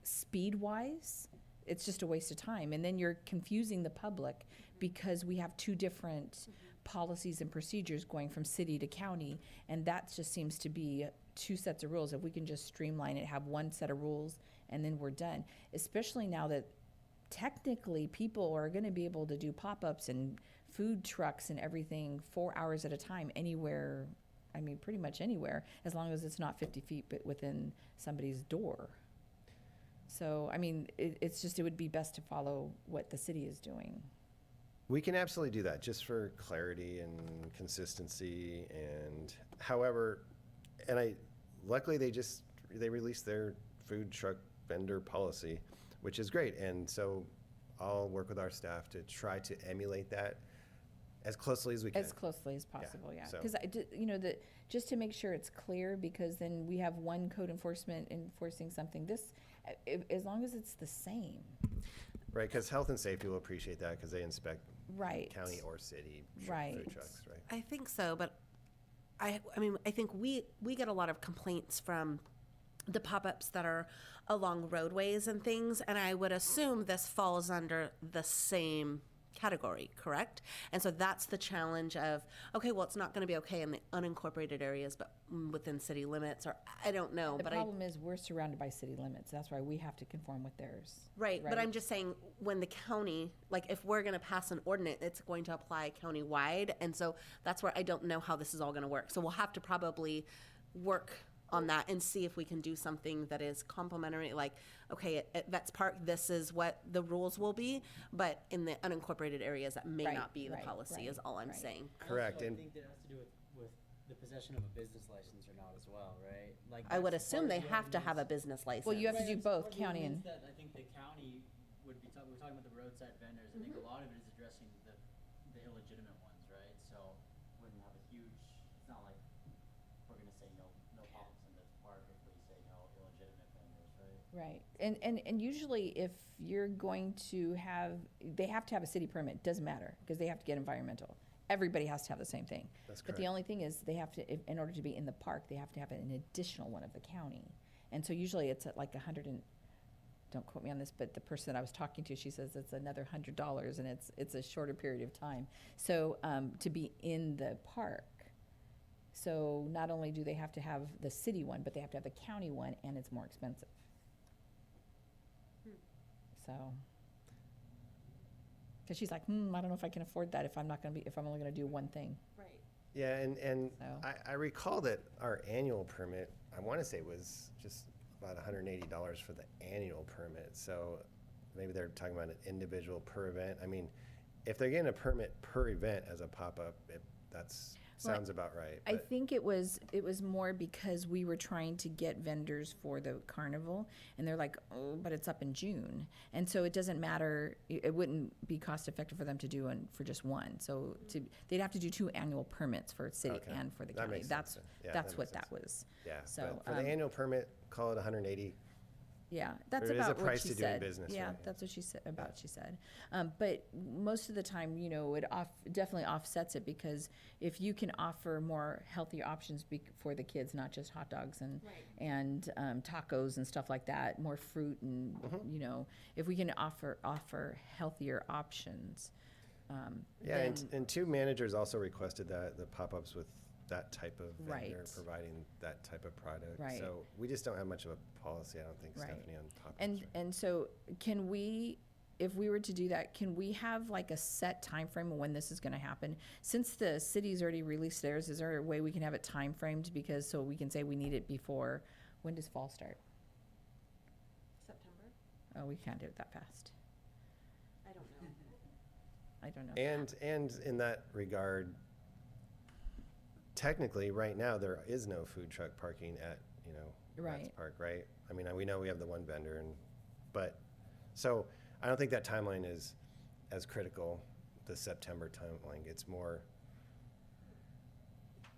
speed-wise, it's just a waste of time. And then you're confusing the public because we have two different policies and procedures going from city to county, and that just seems to be two sets of rules. If we can just streamline it, have one set of rules, and then we're done. Especially now that technically people are going to be able to do pop-ups and food trucks and everything 4 hours at a time anywhere. I mean, pretty much anywhere, as long as it's not 50 feet but within somebody's door. So, I mean, it would be best to follow what the city is doing. We can absolutely do that, just for clarity and consistency. And however, luckily they released their food truck vendor policy, which is great. And so I'll work with our staff to try to emulate that as closely as we can. As closely as possible, yeah. so- Because just to make sure it's clear, because then we have one code enforcement enforcing something. As long as it's the same. Right, because health and safety will appreciate that because they inspect Right. county or city Right. food trucks, right? I think so, but I mean, I think we get a lot of complaints from the pop-ups that are along roadways and things, and I would assume this falls under the same category, correct? And so that's the challenge of, okay, well, it's not going to be okay in the unincorporated areas, but within city limits, or I don't know. The but problem is we're surrounded by city limits. That's why we have to conform with theirs. Right, but I'm just saying, when the county, like, if we're going to pass an ordinance, it's going to apply county-wide, and so that's where I don't know how this is all going to work. So we'll have to probably work on that and see if we can do something that is complementary, like, okay, at Vets Park, this is what the rules will be, but in the unincorporated areas, that may Right, not be the right, policy, is right, all I'm right. saying. Correct, Also, I and- think that has to do with the possession of a business license or not as well, right? Like I would that's assume part they of the have to have a ordinance. business license. Well, you have to Right, do that's both, part of the county and. ordinance that I think the county would be, we're talking about the roadside vendors, I think a lot of it is addressing the illegitimate ones, right? So wouldn't have a huge, it's not like we're gonna say no pop-ups in this park if we say no illegitimate vendors, right? Right, and usually if you're going to they have to have a city permit, doesn't matter, because they have to get environmental. Everybody has to have the same thing. That's But the correct. only thing is, they have to, in order to be in the park, they have to have an additional one of the county. And so usually it's at like don't quote me on this, but the person that I was talking to, she says it's another $100 and it's a shorter period of time. So, to be in the park. So not only do they have to have the city one, but they have to have the county one, and it's more expensive. So, because she's like, I don't know if I can afford that if I'm only gonna do one thing. Right. Yeah, and So- I recall that our annual permit, I want to say was just about $180 for the annual permit. So maybe they're talking about an individual per event. I mean, if they're getting a permit per event as a pop-up, that's Well, sounds about right. I but- think it was more because we were trying to get vendors for the carnival, and they're like, oh, but it's up in June. And so it doesn't matter, it wouldn't be cost effective for them to do for just one. So they'd have to do 2 annual permits for city Okay. and for the That county. makes That's sense then. Yeah, that's that what makes that was. Yeah, So, but for the annual permit, call it $180. Yeah, that's There is a about what price she to doing said. business, Yeah, right? that's what she said, she said. But most of the time, you know, it definitely offsets it, because if you can offer more healthier options for the kids, not just hot dogs and, Right. and tacos and stuff like that, more fruit and, you know, if we can offer healthier options, Yeah, then, and two managers also requested that, the pop-ups with that type of vendor Right. providing that type of product. Right. So we just don't have much of a policy, I don't think, Right. Stephanie, on pop-ups. and, right? and so can we, if we were to do that, can we have like a set time frame of when this is gonna happen? Since the city's already released theirs, is there a way we can have it time framed, because, so we can say we need it before, when does fall start? September? Oh, we can't do it that fast. I don't know. I don't know. And in that regard, technically, right now, there is no food truck parking at, you know, Rats Right. Park, right? I mean, we know we have the one vendor, but, so I don't think that timeline is as critical, the September timeline. It's more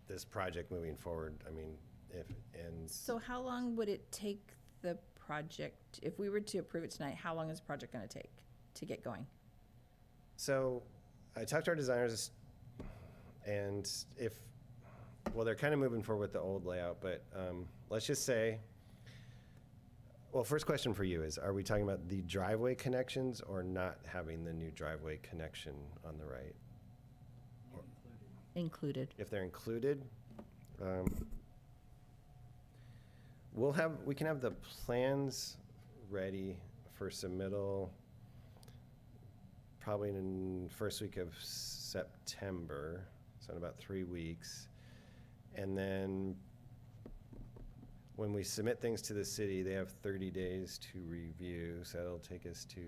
this project moving forward. I mean, if it ends. So how long would it take the project, if we were to approve it tonight, how long is the project gonna take to get going? So I talked to our designers, and well, they're kind of moving forward with the old layout, but let's just say, well, first question for you is, are we talking about the driveway connections or not having the new driveway connection on the right? Included. If they're included, we can have the plans ready for submittal probably in first week of September, so in about 3 weeks. And then when we submit things to the city, they have 30 days to review, so that'll take us to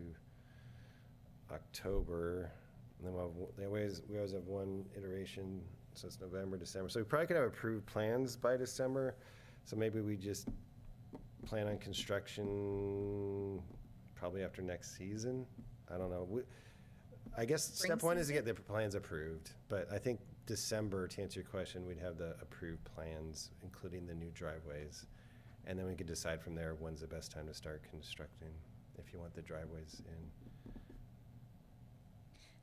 October. And then we always have one iteration, so it's November, December. So we probably could have approved plans by December. So maybe we just plan on construction probably after next season. I don't know. I guess Spring step one is to season? get the plans approved, but I think December, to answer your question, we'd have the approved plans, including the new driveways. And then we could decide from there when's the best time to start constructing, if you want the driveways in.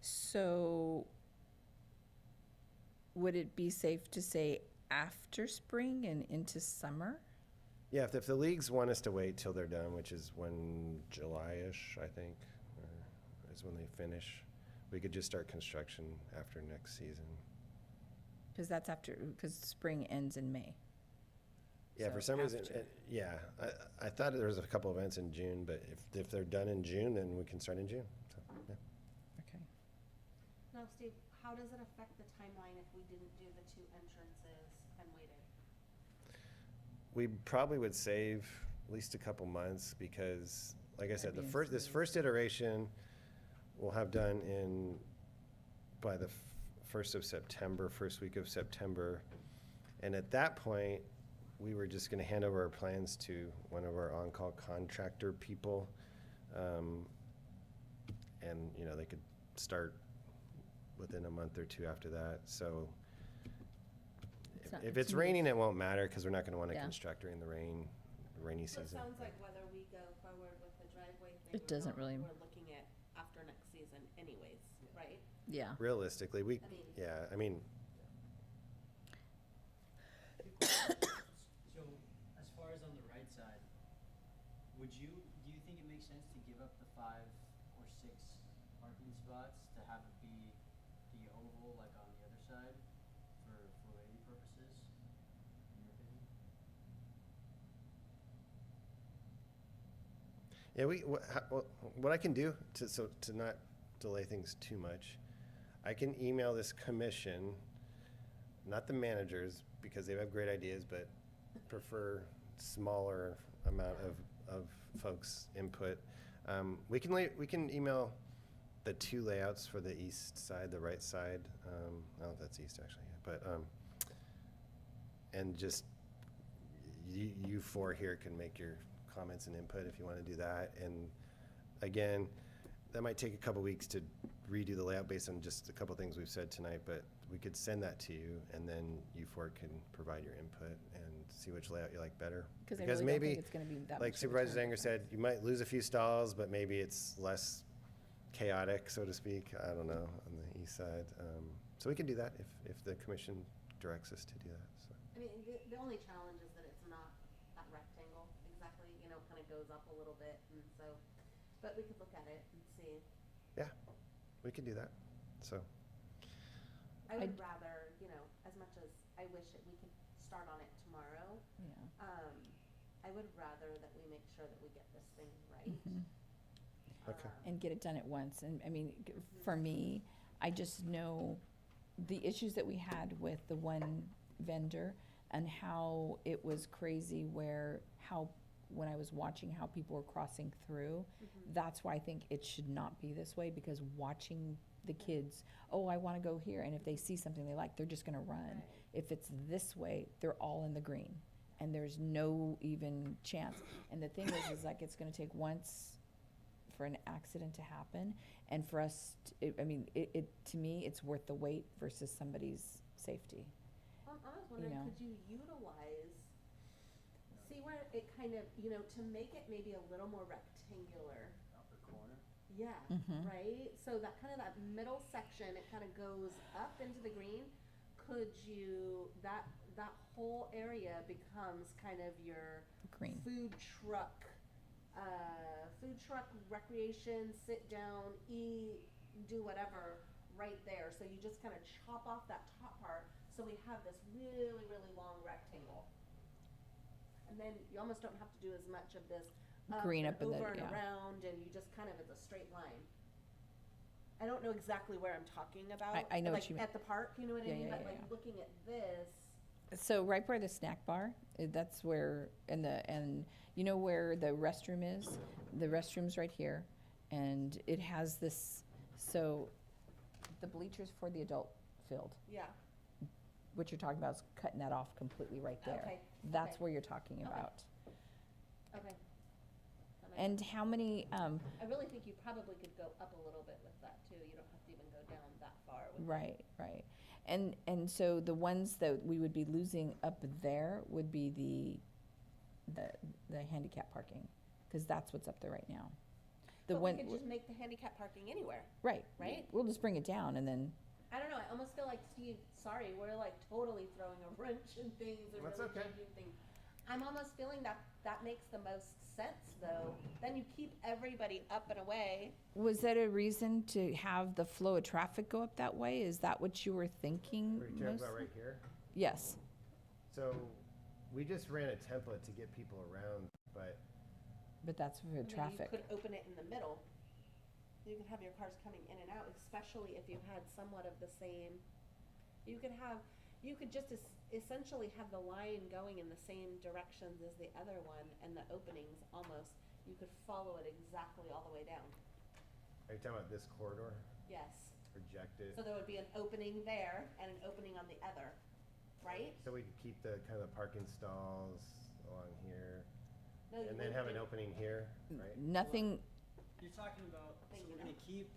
So would it be safe to say after spring and into summer? Yeah, if the leagues want us to wait till they're done, which is when July-ish, I think, or is when they finish, we could just start construction after next season. Because that's because spring ends in May. Yeah, So for some reason, after. yeah, I thought there was a couple events in June, but if they're done in June, then we can start in June. So, yeah. Okay. Now, Steve, how does it affect the timeline if we didn't do the two entrances and waited? We probably would save at least a couple months because, like I said, That'd be this first iteration we'll have done by the first week of September. And at that point, we were just gonna hand over our plans to one of our on-call contractor people. And, you know, they could start within a month or two after that. So if it's smooth. raining, it won't matter because we're not gonna wanna Yeah. construct during the rainy So season. it sounds like whether we go forward with the driveway thing. It doesn't really- We're looking at after next season anyways, right? Yeah. Realistically, I mean- yeah, I mean, So, as far as on the right side, do you think it makes sense to give up the 5 or 6 parking spots to have it be the oval like on the other side for fluidity purposes, in your opinion? yeah, what I can do to not delay things too much, I can email this commission, not the managers, because they have great ideas, but prefer smaller amount of folks' input. We can email the two layouts for the east side, the right side. I don't know if that's east actually, but and just you four here can make your comments and input if you want to do that. And again, that might take a couple weeks to redo the layout based on just a couple things we've said tonight, but we could send that to you, and then you four can provide your input and see which layout you like better. Because I Because really don't maybe, think it's going to be that like much of a Supervisor turn. Zanger said, you might lose a few stalls, but maybe it's less chaotic, so to speak. I don't know, on the east side. So we can do that if the commission directs us to do that. So. I mean, the only challenge is that it's not that rectangle exactly, you know, kind of goes up a little bit, and so, but we could look at it and see. Yeah, we can do that. So, I would I'd- rather, you know, as much as I wish that we could start on it tomorrow, Yeah. I would rather that we make sure that we get this thing right. Mhm. Okay. And get it done at once. And I mean, for me, I just know the issues that we had with the one vendor and how it was crazy when I was watching how people were crossing through, that's why I think it should not be this way, because watching the kids, oh, I want to go here, and if they see something they like, they're just going to run. Right. If it's this way, they're all in the green, and there's no even chance. And the thing is like, it's going to take once for an accident to happen, and for us, to me, it's worth the wait versus somebody's safety. I was wondering, know. could you utilize, see where it kind of, you know, to make it maybe a little more rectangular? Upper corner. Yeah, Mhm. right? So that kind of that middle section, it kind of goes up into the green. Could you, that whole area becomes kind of your Green. food truck recreation, sit down, eat, do whatever right there. So you just kind of chop off that top part. So we have this really, really long rectangle. And then you almost don't have to do as much of this Green and up in the- over and yeah. around, and you just kind of, it's a straight line. I don't know exactly where I'm talking about. I know what like you mean. at the park, you know what Yeah, I mean? yeah, But yeah, like yeah. looking at this, So right by the snack bar, that's where, and you know where the restroom is? The restroom's right here, and it has this, so the bleachers for the adult field, yeah. what you're talking about is cutting that off completely right there. Okay, That's okay. where you're talking Okay. about. Okay. That makes And sense. how many, I really think you probably could go up a little bit with that too. You don't have to even go down that far with right, right. And so the ones that we would be losing up there would be the handicap parking, because that's what's up there right now. The But one, we could just make the handicap parking anywhere. right. right? We'll just bring it down and then, I don't know, I almost feel like, Steve, sorry, we're like totally throwing a wrench in things and That's really okay. changing things. I'm almost feeling that makes the most sense though. Then you keep everybody up and away. was that a reason to have the flow of traffic go up that way? Is that what you were thinking What are you talking about most? right here? Yes, So we just ran a template to get people around, but but that's for And then traffic. you could open it in the middle. You could have your cars coming in and out, especially if you had somewhat of the same, you could just essentially have the line going in the same directions as the other one, and the openings almost, you could follow it exactly all the way down. are you talking about this corridor? Yes. Projected? So there would be an opening there and an opening on the other, right? So we could keep the kind of parking stalls along here, No, you and then have an wouldn't. opening here, right? Nothing, You're talking about, so Thing, we're you gonna know. keep,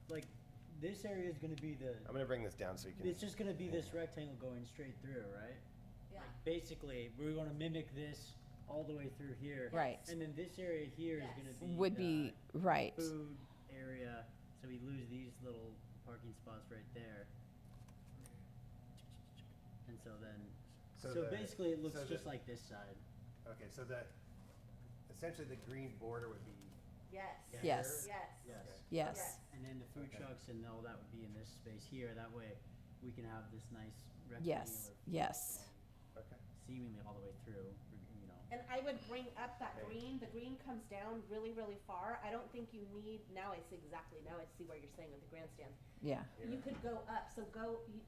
like, this area is gonna be the, I'm gonna bring this down so you can. it's just gonna be this rectangle going straight through, right? Yeah. Like, basically, we're gonna mimic this all the way through here. right, And then this area here is Yes. gonna be would the be, right. food area, so we lose these little parking spots right there. And so then, So so the- basically it looks so just the- like this side. Okay, so essentially the green border would be. Yes. Yes. Yes. Yes. Yes, And then the food Okay. trucks and all that would be in this space here, that way we can have this nice yes, rectangular. yes. Okay. Seemingly all the way through, you know. And I would bring up that Okay. green, the green comes down really, really far. I don't think you need, now I see exactly, now I see what you're saying with the grandstands. Yeah, You could go up, so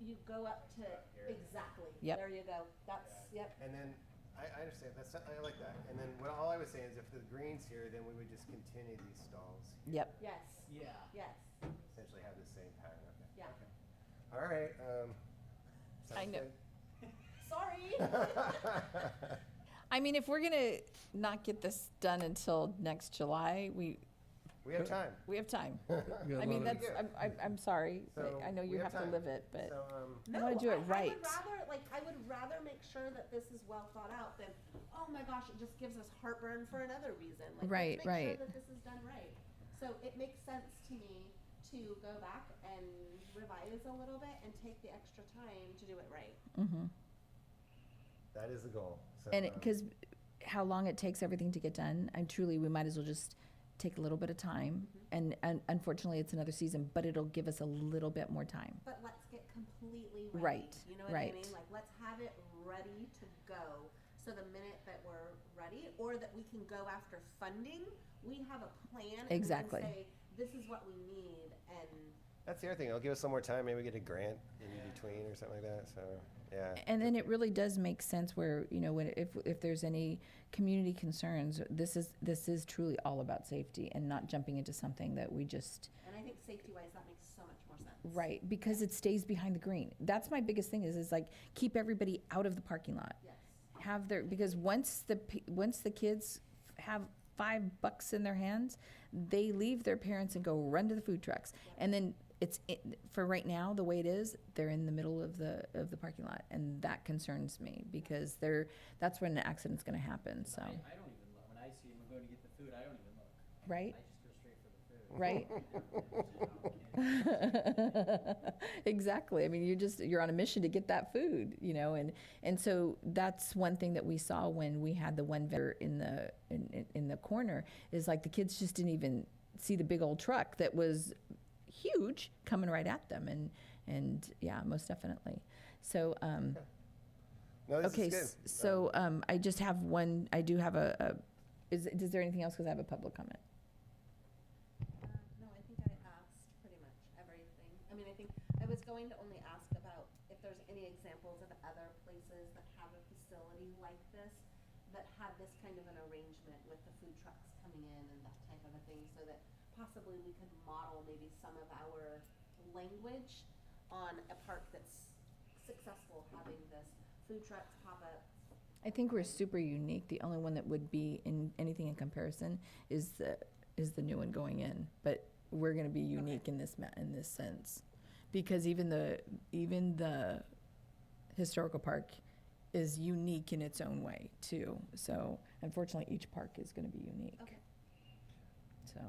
you go up to, Here. exactly. Yep. There you go. That's, yep. And then, I understand, I like that. And then all I was saying is if the green's here, then we would just continue these stalls. yep. Yes, Yeah. yes, Essentially have the same pattern, okay. yeah. All right, I sounds know. good. Sorry. I mean, if we're gonna not get this done until next July, We have time. We have time. You got a I mean, lot of- that's, I'm sorry, but So, I know we you have have to time. live it, but So, I wanna do it right. I would rather make sure that this is well thought out than, oh my gosh, it just gives us heartburn for another reason. Like, Right, let's make right. sure that this is done right. So it makes sense to me to go back and revise a little bit and take the extra time to do it right. Mm-hmm. that is the goal. So, And because how long it takes everything to get done, and truly, we might as well just take a little bit of time. And unfortunately, it's another season, but it'll give us a little bit more time. But let's get completely ready. Right, You know what right. I mean? Like, let's have it ready to go. So the minute that we're ready, or that we can go after funding, we have a plan. And Exactly. we can say, this is what we need, and that's the other thing. It'll give us some more time. Maybe we get a grant in between or something like that. So, yeah. And then it really does make sense where, you know, when, if there's any community concerns, this is truly all about safety and not jumping into something that we just, and I think safety-wise, that makes so much more sense. right, because it stays behind the green. That's my biggest thing is like, keep everybody out of the parking lot. Yes. Have their, because once the kids have $5 in their hands, they leave their parents and go run to the food trucks. And then for right now, the way it is, they're in the middle of the parking lot, and that concerns me because that's when an accident's gonna happen, so, I don't even look. When I see them going to get the food, I don't even look. right? I just go straight for the food. Right? Exactly. I mean, you're on a mission to get that food, you know, and so that's one thing that we saw when we had the one vendor in the corner is like the kids just didn't even see the big old truck that was huge coming right at them, and yeah, most definitely. So, No, this okay, is good. so I just have one. I do have is there anything else? Because I have a public comment. No, I think I asked pretty much everything. I mean, I think I was going to only ask about if there's any examples of other places that have a facility like this, that have this kind of an arrangement with the food trucks coming in and that type of a thing, so that possibly we could model maybe some of our language on a park that's successful having this food trucks, pop-ups. I think we're super unique. The only one that would be in anything in comparison is the new one going in, but we're going to be unique in this sense, because even the historical park is unique in its own way too. So unfortunately, each park is going to be unique. Okay. So.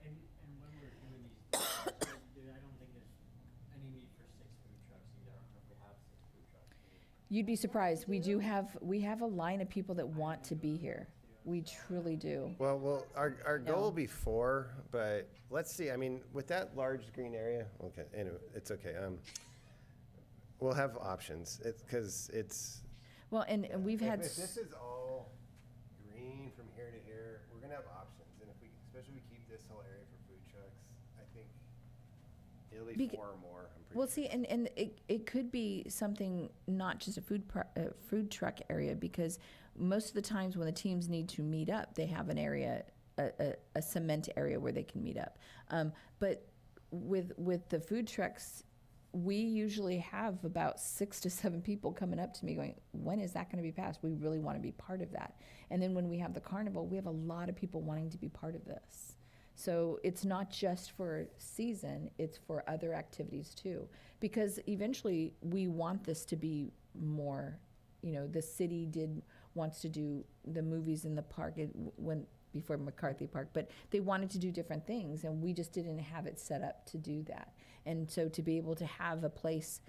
And when we're doing these, I don't think there's any need for 6 food trucks either. I don't know if we have 6 food trucks. You'd be surprised. We have a line of people that want to be here. We truly do. Well, our goal No. will be 4, but let's see. I mean, with that large green area, okay, anyway, it's okay. We'll have options. It's because it's. Well, and we've if, had. If this is all green from here to here, we're gonna have options, and if we, especially if we keep this whole area for food trucks, I think it'll be 4 or more. I'm pretty Well, sure. see, and it could be something, not just a food truck area, because most of the times when the teams need to meet up, they have an area, a cement area where they can meet up. But with the food trucks, we usually have about 6 to 7 people coming up to me going, when is that going to be passed? We really want to be part of that. And then when we have the carnival, we have a lot of people wanting to be part of this. So it's not just for season, it's for other activities too. Because eventually we want this to be more, you know, the city wants to do the movies in the park before McCarthy Park, but they wanted to do different things and we just didn't have it set up to do that. And so to be able to have a place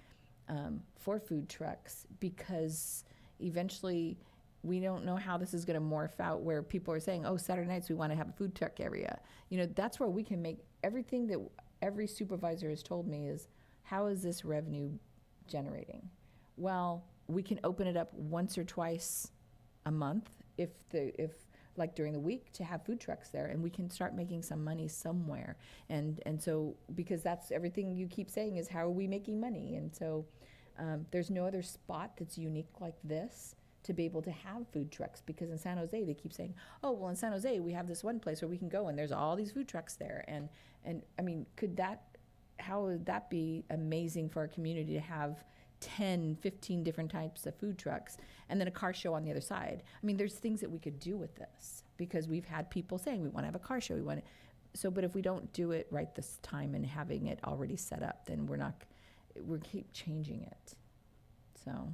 for food trucks, because eventually we don't know how this is going to morph out where people are saying, oh, Saturday nights we want to have a food truck area. You know, that's where we can make everything that every supervisor has told me is, how is this revenue generating? Well, we can open it up once or twice a month if like during the week to have food trucks there, and we can start making some money somewhere. And so, because that's everything you keep saying is, how are we making money? And so there's no other spot that's unique like this to be able to have food trucks, because in San Jose, they keep saying, oh, well, in San Jose, we have this one place where we can go and there's all these food trucks there. And I mean, how would that be amazing for our community to have 10, 15 different types of food trucks and then a car show on the other side? I mean, there's things that we could do with this, because we've had people saying we want to have a car show. So, but if we don't do it right this time and having it already set up, then we'll keep changing it. So,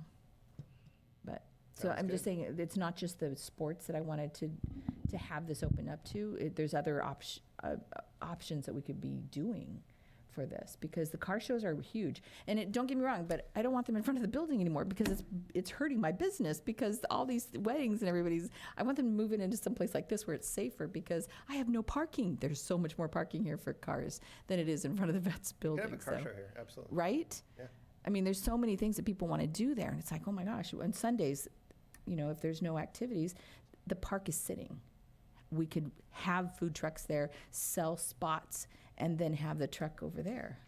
so Sounds I'm just good. saying, it's not just the sports that I wanted to have this open up to. There's other options that we could be doing for this, because the car shows are huge. And don't get me wrong, but I don't want them in front of the building anymore, because it's hurting my business, because all these weddings and I want them to move it into some place like this where it's safer, because I have no parking. There's so much more parking here for cars than it is in front of the vet's You building. could have a car so- show here, absolutely. Right? Yeah. I mean, there's so many things that people want to do there, and it's like, oh my gosh, on Sundays, if there's no activities, the park is sitting. We could have food trucks there, sell spots, and then have the truck over there.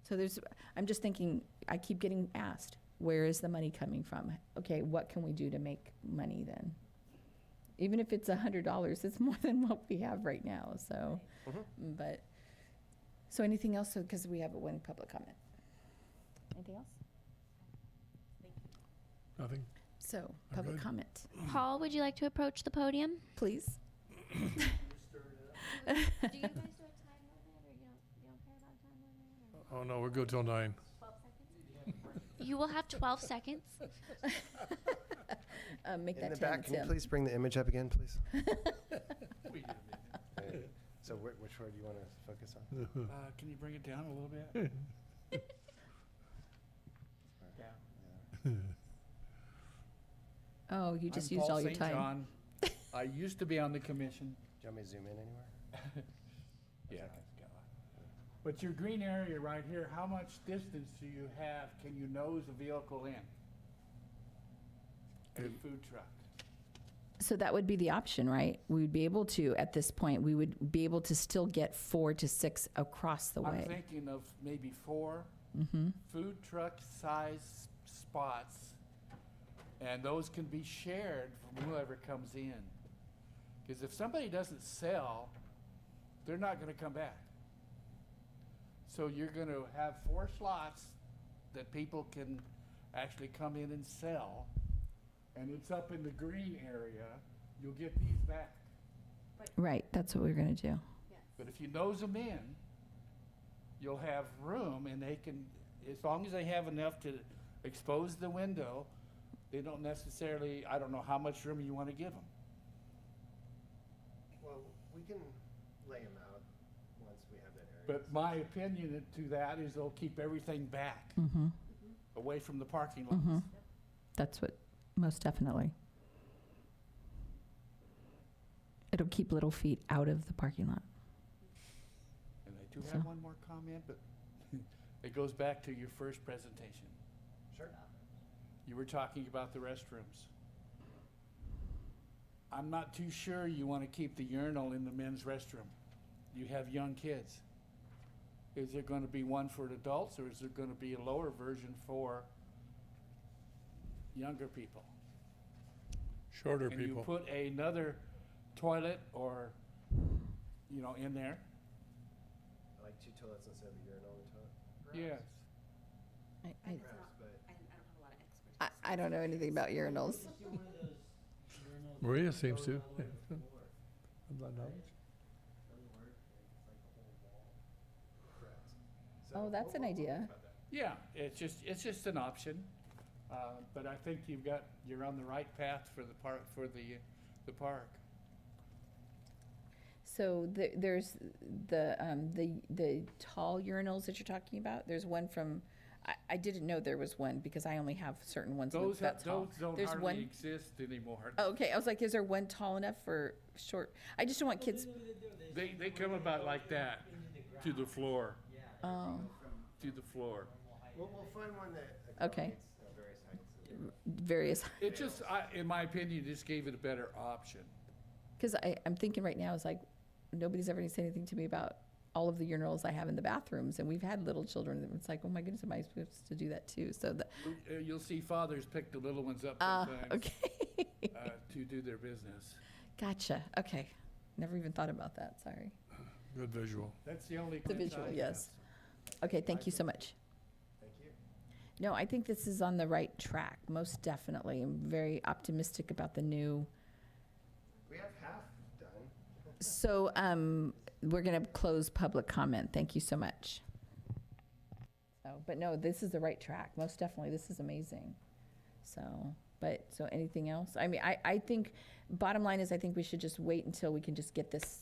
So I'm just thinking, I keep getting asked, where is the money coming from? Okay, what can we do to make money then? Even if it's $100, it's more than what we have right now, so, Mhm. So anything else, because we have one public comment? Anything else? Nothing? So, I'm public good. comment, Paul, would you like to approach the podium? please. Do you guys do a time limit, or you don't care about a time limit? Oh, no, we're good till 9. 12 seconds? You will have 12 seconds. Make In that the 10, back, can you Tim. please bring the image up again, please? So which word do you want to focus on? Can you bring it down a little bit? Down. Oh, you just I'm used Paul all your St. time. John. I used to be on the commission. Do you want me to zoom in anywhere? Yeah. But your green area right here, how much distance do you have? Can you nose a vehicle in? A food truck. So that would be the option, right? We would be able to, at this point, we would be able to still get 4 to 6 across the I'm way. thinking of maybe 4 Mm-hmm. food truck size spots, and those can be shared from whoever comes in. Because if somebody doesn't sell, they're not gonna come back. So you're gonna have 4 slots that people can actually come in and sell, and it's up in the green area, you'll get these back. Right, that's what we're gonna do. But if you nose them in, you'll have room, and they can, as long as they have enough to expose the window, they don't necessarily, I don't know how much room you want to give them. Well, we can lay them out once we have that area. But my opinion to that is they'll keep everything back, Mm-hmm. away from the parking lots. Mm-hmm. That's what, most definitely. It'll keep little feet out of the parking lot. And I do So- have one more comment, but it goes back to your first presentation. Sure. You were talking about the restrooms. I'm not too sure you want to keep the urinal in the men's restroom. You have young kids. Is there going to be one for adults, or is there going to be a lower version for younger people? Shorter Can you people. put another toilet or, in there? Like 2 toilets instead of a urinal and toilet? Yes. Perhaps, but I don't know anything about urinals. Maria seems to. Of that knowledge. correct. Oh, that's an idea. Yeah, it's just an option. But I think you're on the right path for the park. So there's the tall urinals that you're talking about. There's one from, I didn't know there was one, because I only have certain ones Those that tall. don't There's hardly one. exist anymore. Oh, okay, I was like, is there one tall enough for short? I just don't want kids. They come about like that, to the floor, Oh, to the floor. We'll find one that Okay. accommodates various heights. It just, in my opinion, just gave it a better option. because I'm thinking right now, it's like, nobody's ever said anything to me about all of the urinals I have in the bathrooms, and we've had little children, and it's like, oh my goodness, am I supposed to do that too? So You'll see fathers pick the little ones up sometimes okay. to do their business. Gotcha, okay. Never even thought about that, sorry. Good visual. That's the only. The visual, concern, yes. Okay, thank you so much. Thank you. No, I think this is on the right track, most definitely. I'm very optimistic about the new. We have half done. So we're going to close public comment. Thank you so much. So, but no, this is the right track. Most definitely, this is amazing. So, so anything else? I mean, I think, bottom line is I think we should just wait until we can just get this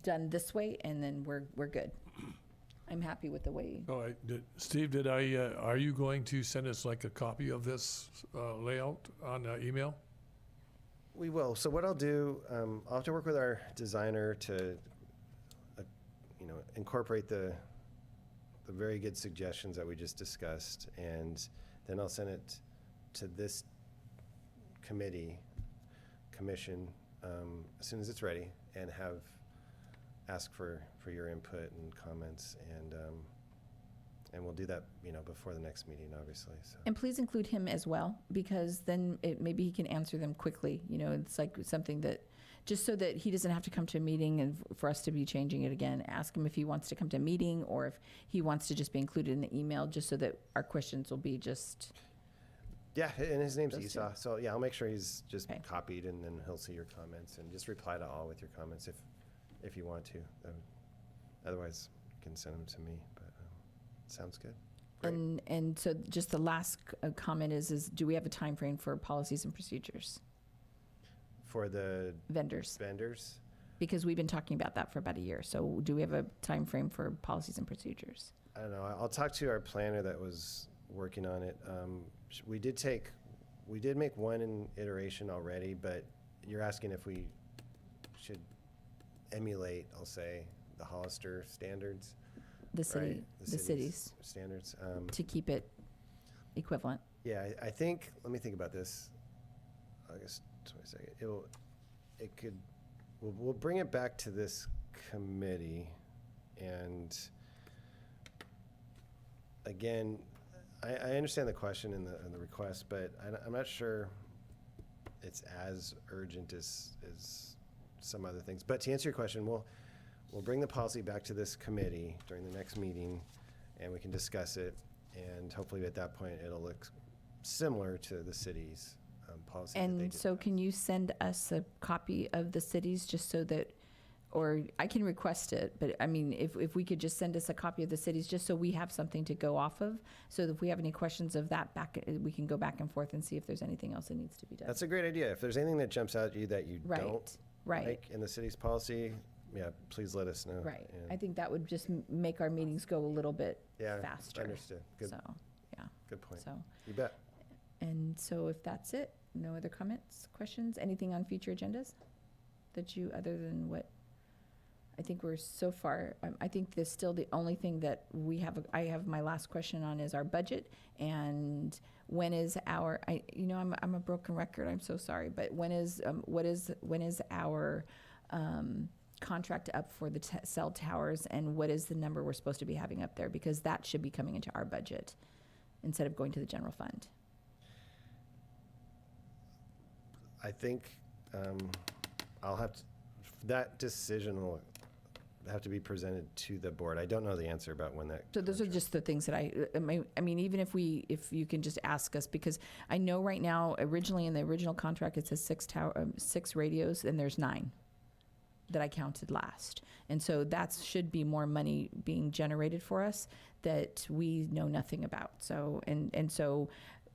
done this way, and then we're good. I'm happy with the way. Oh, Steve, are you going to send us like a copy of this layout on email? We will. So what I'll do, I'll have to work with our designer to, incorporate the very good suggestions that we just discussed, and then I'll send it to this commission, as soon as it's ready, and ask for your input and comments, and we'll do that, before the next meeting, obviously. So. And please include him as well, because then maybe he can answer them quickly. It's like something that, just so that he doesn't have to come to a meeting and for us to be changing it again. Ask him if he wants to come to a meeting or if he wants to just be included in the email, just so that our questions will be just. Yeah, and his name's Those Esau. So yeah, I'll make sure he's just Okay. copied, and then he'll see your comments, and just reply to all with your comments if you want to. Otherwise, you can send them to me. But sounds good. Great. And so just the last comment is do we have a time frame for policies and procedures? For the Vendors, vendors, because we've been talking about that for about a year. So do we have a time frame for policies and procedures? I don't know. I'll talk to our planner that was working on it. We did make one iteration already, but you're asking if we should emulate, I'll say, the Hollister standards. The city, right? the cities, standards. to keep it equivalent. Yeah, I think, let me think about this. August 22nd. We'll bring it back to this committee, and again, I understand the question and the request, but I'm not sure it's as urgent as some other things. But to answer your question, we'll bring the policy back to this committee during the next meeting, and we can discuss it, and hopefully at that point, it'll look similar to the city's policy that they And did so pass. can you send us a copy of the cities just so that, or I can request it, but I mean, if we could just send us a copy of the cities, just so we have something to go off of, so that if we have any questions of that we can go back and forth and see if there's anything else that needs to be done. That's a great idea. If there's anything that jumps out at you that you don't Right, like in the city's policy, yeah, please let us know. right. And- I think that would just make our meetings go a little bit yeah, faster. understood. Good, So, yeah, good point. so, You bet. and so if that's it, no other comments, questions, anything on future agendas that other than what I think we're so far, I think there's still the only thing that I have my last question on is our budget, and when is our, I'm a broken record, I'm so sorry, but when is our contract up for the cell towers, and what is the number we're supposed to be having up there? Because that should be coming into our budget instead of going to the general fund. I think I'll have to, that decision will have to be presented to the board. I don't know the answer about when that. So those are contract- just the things that I mean, even if you can just ask us, because I know right now, originally in the original contract, it says 6 radios, and there's 9 that I counted last. And so that should be more money being generated for us that we know nothing about. So, and so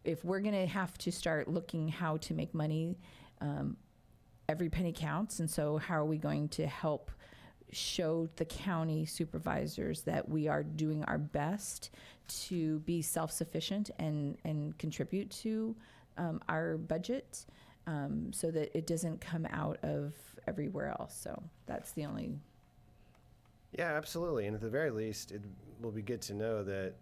if we're gonna have to start looking how to make money, every penny counts. And so how are we going to help show the county supervisors that we are doing our best to be self-sufficient and contribute to our budget, so that it doesn't come out of everywhere else. So that's the only. Yeah, absolutely. And at the very least, it will be good to know that,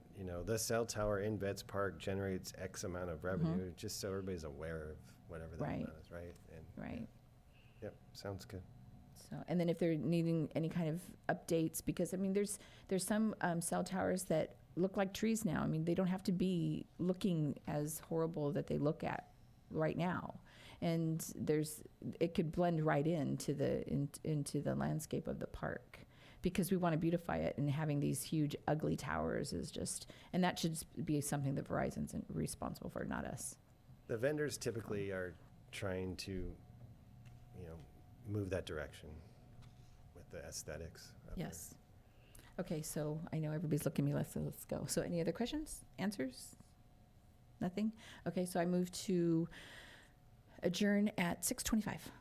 the cell tower in Vets Park generates X amount of revenue, just so everybody's aware of whatever that Right. amount is, right? And Right. Yep, sounds good. So, and then if they're needing any kind of updates, because I mean, there's some cell towers that look like trees now. I mean, they don't have to be looking as horrible that they look at right now. And it could blend right into the landscape of the park, because we want to beautify it, and having these huge ugly towers is just, and that should be something that Verizon's responsible for, not us. The vendors typically are trying to, move that direction. the aesthetics of it. Yes. Okay, so I know everybody's looking at me, let's go. So any other questions, answers? Nothing? Okay, so I move to adjourn at 6:25.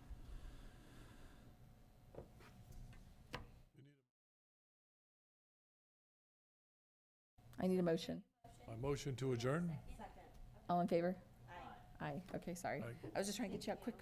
I need a motion. A motion to adjourn? All in favor? Aye. Okay, sorry. Aye. I was just trying to get you out quick.